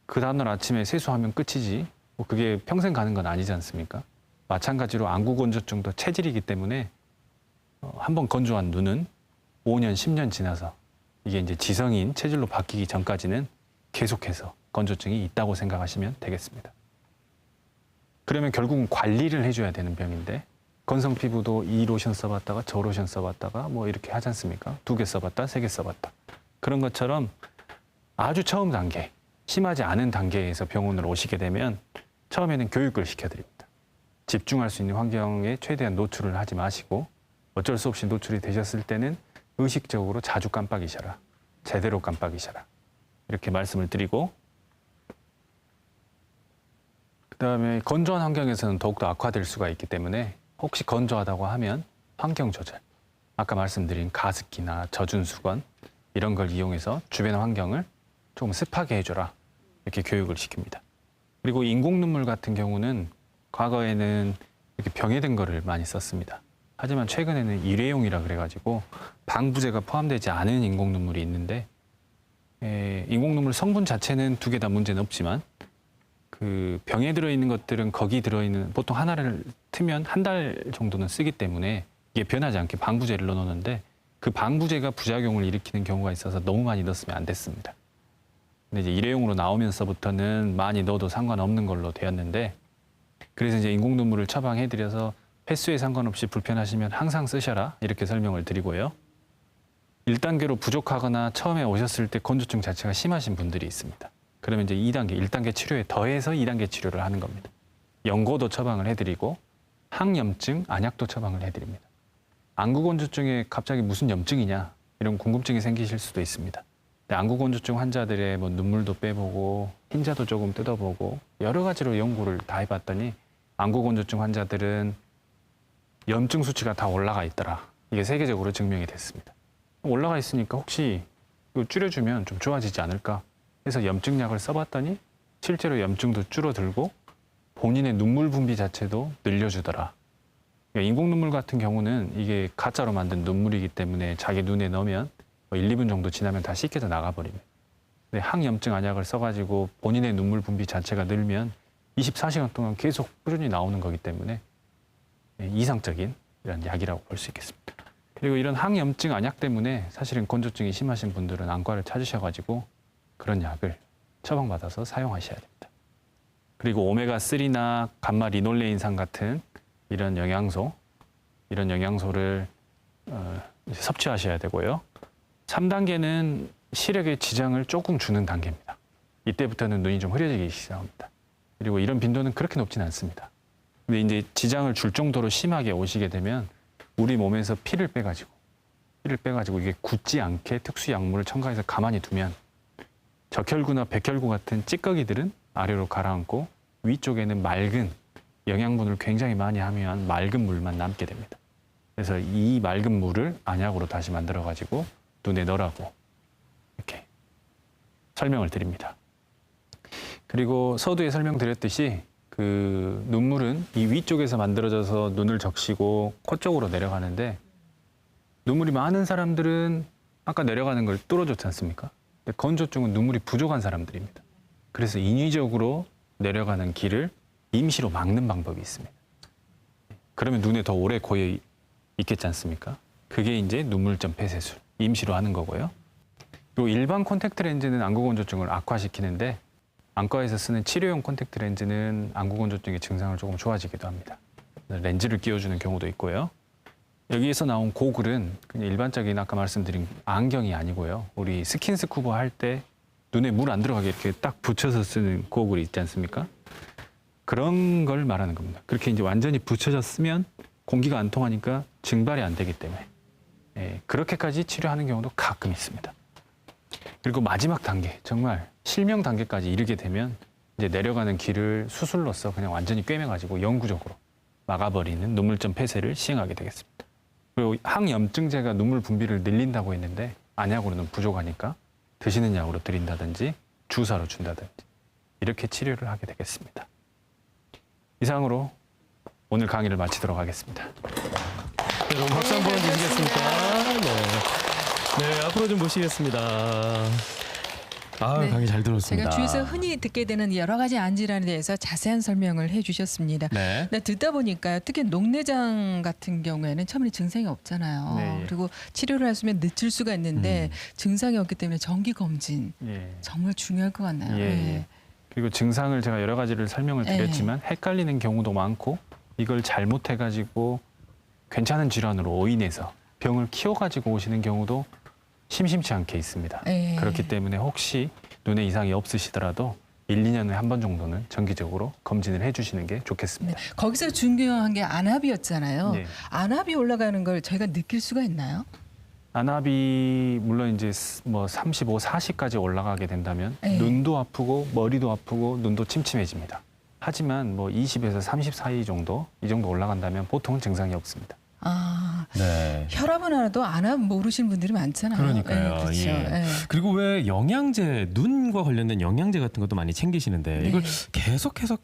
그 다음날 아침에 세수하면 끝이지 뭐 그게 평생 가는 건 아니지 않습니까? 마찬가지로 안구건조증도 체질이기 때문에 한번 건조한 눈은 5년, 10년 지나서 이게 이제 지성인 체질로 바뀌기 전까지는 계속해서 건조증이 있다고 생각하시면 되겠습니다. 그러면 결국은 관리를 해줘야 되는 병인데 건성 피부도 이 로션 써봤다가 저 로션 써봤다가 뭐 이렇게 하지 않습니까? 2개 써봤다, 3개 써봤다. 그런 것처럼 아주 처음 단계, 심하지 않은 단계에서 병원으로 오시게 되면 처음에는 교육을 시켜드립니다. 집중할 수 있는 환경에 최대한 노출을 하지 마시고 어쩔 수 없이 노출이 되셨을 때는 의식적으로 자주 깜빡이셔라. 제대로 깜빡이셔라. 이렇게 말씀을 드리고 그다음에 건조한 환경에서는 더욱더 악화될 수가 있기 때문에 혹시 건조하다고 하면 환경 조절. 아까 말씀드린 가습기나 젖은 수건 이런 걸 이용해서 주변 환경을 조금 습하게 해줘라. 이렇게 교육을 시킵니다. 그리고 인공 눈물 같은 경우는 과거에는 이렇게 병해된 거를 많이 썼습니다. 하지만 최근에는 일회용이라 그래가지고 방부제가 포함되지 않은 인공 눈물이 있는데 인공 눈물 성분 자체는 2개 다 문제는 없지만 그 병에 들어있는 것들은 거기 들어있는 보통 하나를 트면 한 달 정도는 쓰기 때문에 이게 변하지 않게 방부제를 넣어놓는데 그 방부제가 부작용을 일으키는 경우가 있어서 너무 많이 넣었으면 안 됐습니다. 근데 이제 일회용으로 나오면서부터는 많이 넣어도 상관없는 걸로 되었는데 그래서 이제 인공 눈물을 처방해드려서 횟수에 상관없이 불편하시면 항상 쓰셔라 이렇게 설명을 드리고요. 1단계로 부족하거나 처음에 오셨을 때 건조증 자체가 심하신 분들이 있습니다. 그러면 이제 2단계, 1단계 치료에 더해서 2단계 치료를 하는 겁니다. 연고도 처방을 해드리고 항염증 안약도 처방을 해드립니다. 안구건조증에 갑자기 무슨 염증이냐 이런 궁금증이 생기실 수도 있습니다. 안구건조증 환자들의 뭐 눈물도 빼보고 흰자도 조금 뜯어보고 여러 가지로 연구를 다 해봤더니 안구건조증 환자들은 염증 수치가 다 올라가 있더라. 이게 세계적으로 증명이 됐습니다. 올라가 있으니까 혹시 이거 줄여주면 좀 좋아지지 않을까 해서 염증약을 써봤더니 실제로 염증도 줄어들고 본인의 눈물 분비 자체도 늘려주더라. 그러니까 인공 눈물 같은 경우는 이게 가짜로 만든 눈물이기 때문에 자기 눈에 넣으면 1, 2분 정도 지나면 다 씻겨져 나가버립니다. 근데 항염증 안약을 써가지고 본인의 눈물 분비 자체가 늘면 24시간 동안 계속 꾸준히 나오는 거기 때문에 이상적인 이런 약이라고 볼 수 있겠습니다. 그리고 이런 항염증 안약 때문에 사실은 건조증이 심하신 분들은 안과를 찾으셔가지고 그런 약을 처방받아서 사용하셔야 됩니다. 그리고 오메가3나 감마 리놀레인산 같은 이런 영양소를 섭취하셔야 되고요. 3단계는 시력에 지장을 조금 주는 단계입니다. 이때부터는 눈이 좀 흐려지기 시작합니다. 그리고 이런 빈도는 그렇게 높지는 않습니다. 근데 이제 지장을 줄 정도로 심하게 오시게 되면 우리 몸에서 피를 빼가지고 이게 굳지 않게 특수 약물을 첨가해서 가만히 두면 적혈구나 백혈구 같은 찌꺼기들은 아래로 가라앉고 위쪽에는 맑은 영양분을 굉장히 많이 함유한 맑은 물만 남게 됩니다. 그래서 이 맑은 물을 안약으로 다시 만들어가지고 눈에 넣으라고 이렇게 설명을 드립니다. 그리고 서두에 설명드렸듯이 그 눈물은 이 위쪽에서 만들어져서 눈을 적시고 코 쪽으로 내려가는데 눈물이 많은 사람들은 아까 내려가는 걸 뚫어줬지 않습니까? 근데 건조증은 눈물이 부족한 사람들입니다. 그래서 인위적으로 내려가는 길을 임시로 막는 방법이 있습니다. 그러면 눈에 더 오래 고여 있겠지 않습니까? 그게 이제 눈물점 폐쇄술, 임시로 하는 거고요. 그리고 일반 콘택트 렌즈는 안구건조증을 악화시키는데 안과에서 쓰는 치료용 콘택트 렌즈는 안구건조증의 증상을 조금 좋아지기도 합니다. 렌즈를 끼워주는 경우도 있고요. 여기에서 나온 고글은 그냥 일반적인 아까 말씀드린 안경이 아니고요. 우리 스킨스쿠버 할 때 눈에 물 안 들어가게 이렇게 딱 붙여서 쓰는 고글이 있지 않습니까? 그런 걸 말하는 겁니다. 그렇게 이제 완전히 붙여져 쓰면 공기가 안 통하니까 증발이 안 되기 때문에 그렇게까지 치료하는 경우도 가끔 있습니다. 그리고 마지막 단계, 정말 실명 단계까지 이르게 되면 이제 내려가는 길을 수술로서 그냥 완전히 꿰매가지고 영구적으로 막아버리는 눈물점 폐쇄를 시행하게 되겠습니다. 그리고 항염증제가 눈물 분비를 늘린다고 했는데 안약으로는 부족하니까 드시는 약으로 드린다든지 주사로 준다든지 이렇게 치료를 하게 되겠습니다. 이상으로 오늘 강의를 마치도록 하겠습니다. 네, 그럼 박수 한번 주시겠습니까? 네, 앞으로 좀 모시겠습니다. 네, 강의 잘 들었습니다. 제가 주위에서 흔히 듣게 되는 여러 가지 안 질환에 대해서 자세한 설명을 해주셨습니다. 네. 네, 듣다 보니까 특히 녹내장 같은 경우에는 처음에 증상이 없잖아요. 네. 그리고 치료를 하시면 늦출 수가 있는데 증상이 없기 때문에 정기 검진 정말 중요할 것 같나요? 네. 그리고 증상을 제가 여러 가지를 설명을 드렸지만 헷갈리는 경우도 많고 이걸 잘못해가지고 괜찮은 질환으로 오인해서 병을 키워가지고 오시는 경우도 심심치 않게 있습니다. 그렇기 때문에 혹시 눈에 이상이 없으시더라도 1, 2년에 한 번 정도는 정기적으로 검진을 해주시는 게 좋겠습니다. 네. 거기서 중요한 게 안압이었잖아요. 네. 안압이 올라가는 걸 저희가 느낄 수가 있나요? 안압이 물론 이제 뭐 35, 40까지 올라가게 된다면 눈도 아프고 머리도 아프고 눈도 침침해집니다. 하지만 뭐 20에서 30 사이 정도 이 정도 올라간다면 보통은 증상이 없습니다. 네. 혈압은 알아도 안압 모르시는 분들이 많잖아요. 그러니까요. 그렇죠. 예. 그리고 왜 영양제, 눈과 관련된 영양제 같은 것도 많이 챙기시는데 이걸 계속해서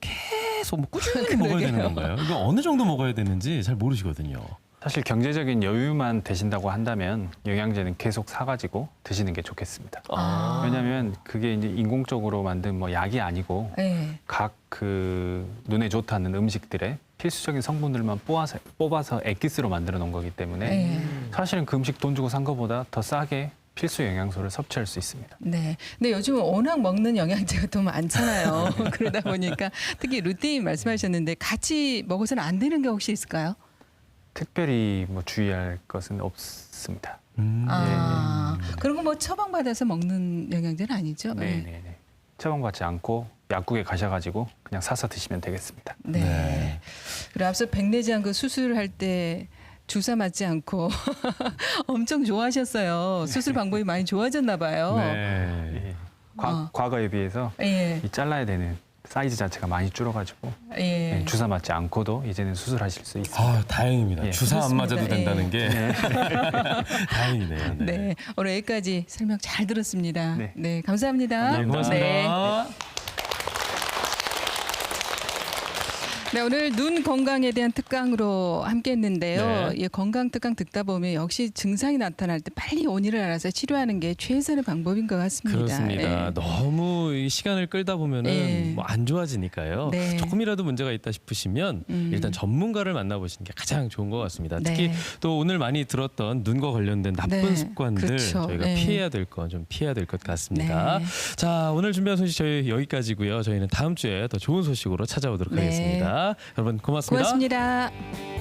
뭐 꾸준히 먹어야 되는 건가요? 이거 어느 정도 먹어야 되는지 잘 모르시거든요. 사실 경제적인 여유만 되신다고 한다면 영양제는 계속 사가지고 드시는 게 좋겠습니다. 왜냐하면 그게 이제 인공적으로 만든 뭐 약이 아니고 각 그 눈에 좋다는 음식들의 필수적인 성분들만 뽑아서 엑기스로 만들어 놓은 거기 때문에 사실은 그 음식 돈 주고 산 것보다 더 싸게 필수 영양소를 섭취할 수 있습니다. 네. 근데 요즘 워낙 먹는 영양제가 더 많잖아요. 그러다 보니까 특히 루테인 말씀하셨는데 같이 먹어서는 안 되는 게 혹시 있을까요? 특별히 뭐 주의할 것은 없습니다. 그런 거 뭐 처방받아서 먹는 영양제는 아니죠? 네네네. 처방받지 않고 약국에 가셔가지고 그냥 사서 드시면 되겠습니다. 네. 네. 그리고 앞서 백내장 그 수술할 때 주사 맞지 않고 엄청 좋아하셨어요. 수술 방법이 많이 좋아졌나 봐요. 네. 예. 어. 과거에 비해서 예. 이 잘라야 되는 사이즈 자체가 많이 줄어가지고 예. 주사 맞지 않고도 이제는 수술하실 수 있습니다. 아, 다행입니다. 예. 주사 안 그렇습니다. 맞아도 된다는 게 다행이네요. 네. 네. 오늘 여기까지 설명 잘 들었습니다. 네. 네. 감사합니다. 네, 고맙습니다. 네. 네, 오늘 눈 건강에 대한 특강으로 함께했는데요. 네. 예, 건강 특강 듣다 보면 역시 증상이 나타날 때 빨리 원인을 알아서 치료하는 게 최선의 방법인 것 같습니다. 그렇습니다. 예. 너무 이 시간을 끌다 보면은 예. 뭐 안 좋아지니까요. 네. 조금이라도 문제가 있다 싶으시면 일단 전문가를 만나보시는 게 가장 좋은 것 같습니다. 특히 네. 또 오늘 많이 들었던 눈과 관련된 나쁜 네. 습관들 그렇죠. 저희가 네. 피해야 될 건 좀 피해야 될 것 같습니다. 네. 자, 오늘 준비한 소식 저희 여기까지고요. 저희는 다음 주에 더 좋은 소식으로 찾아오도록 네. 하겠습니다. 여러분 고맙습니다. 고맙습니다.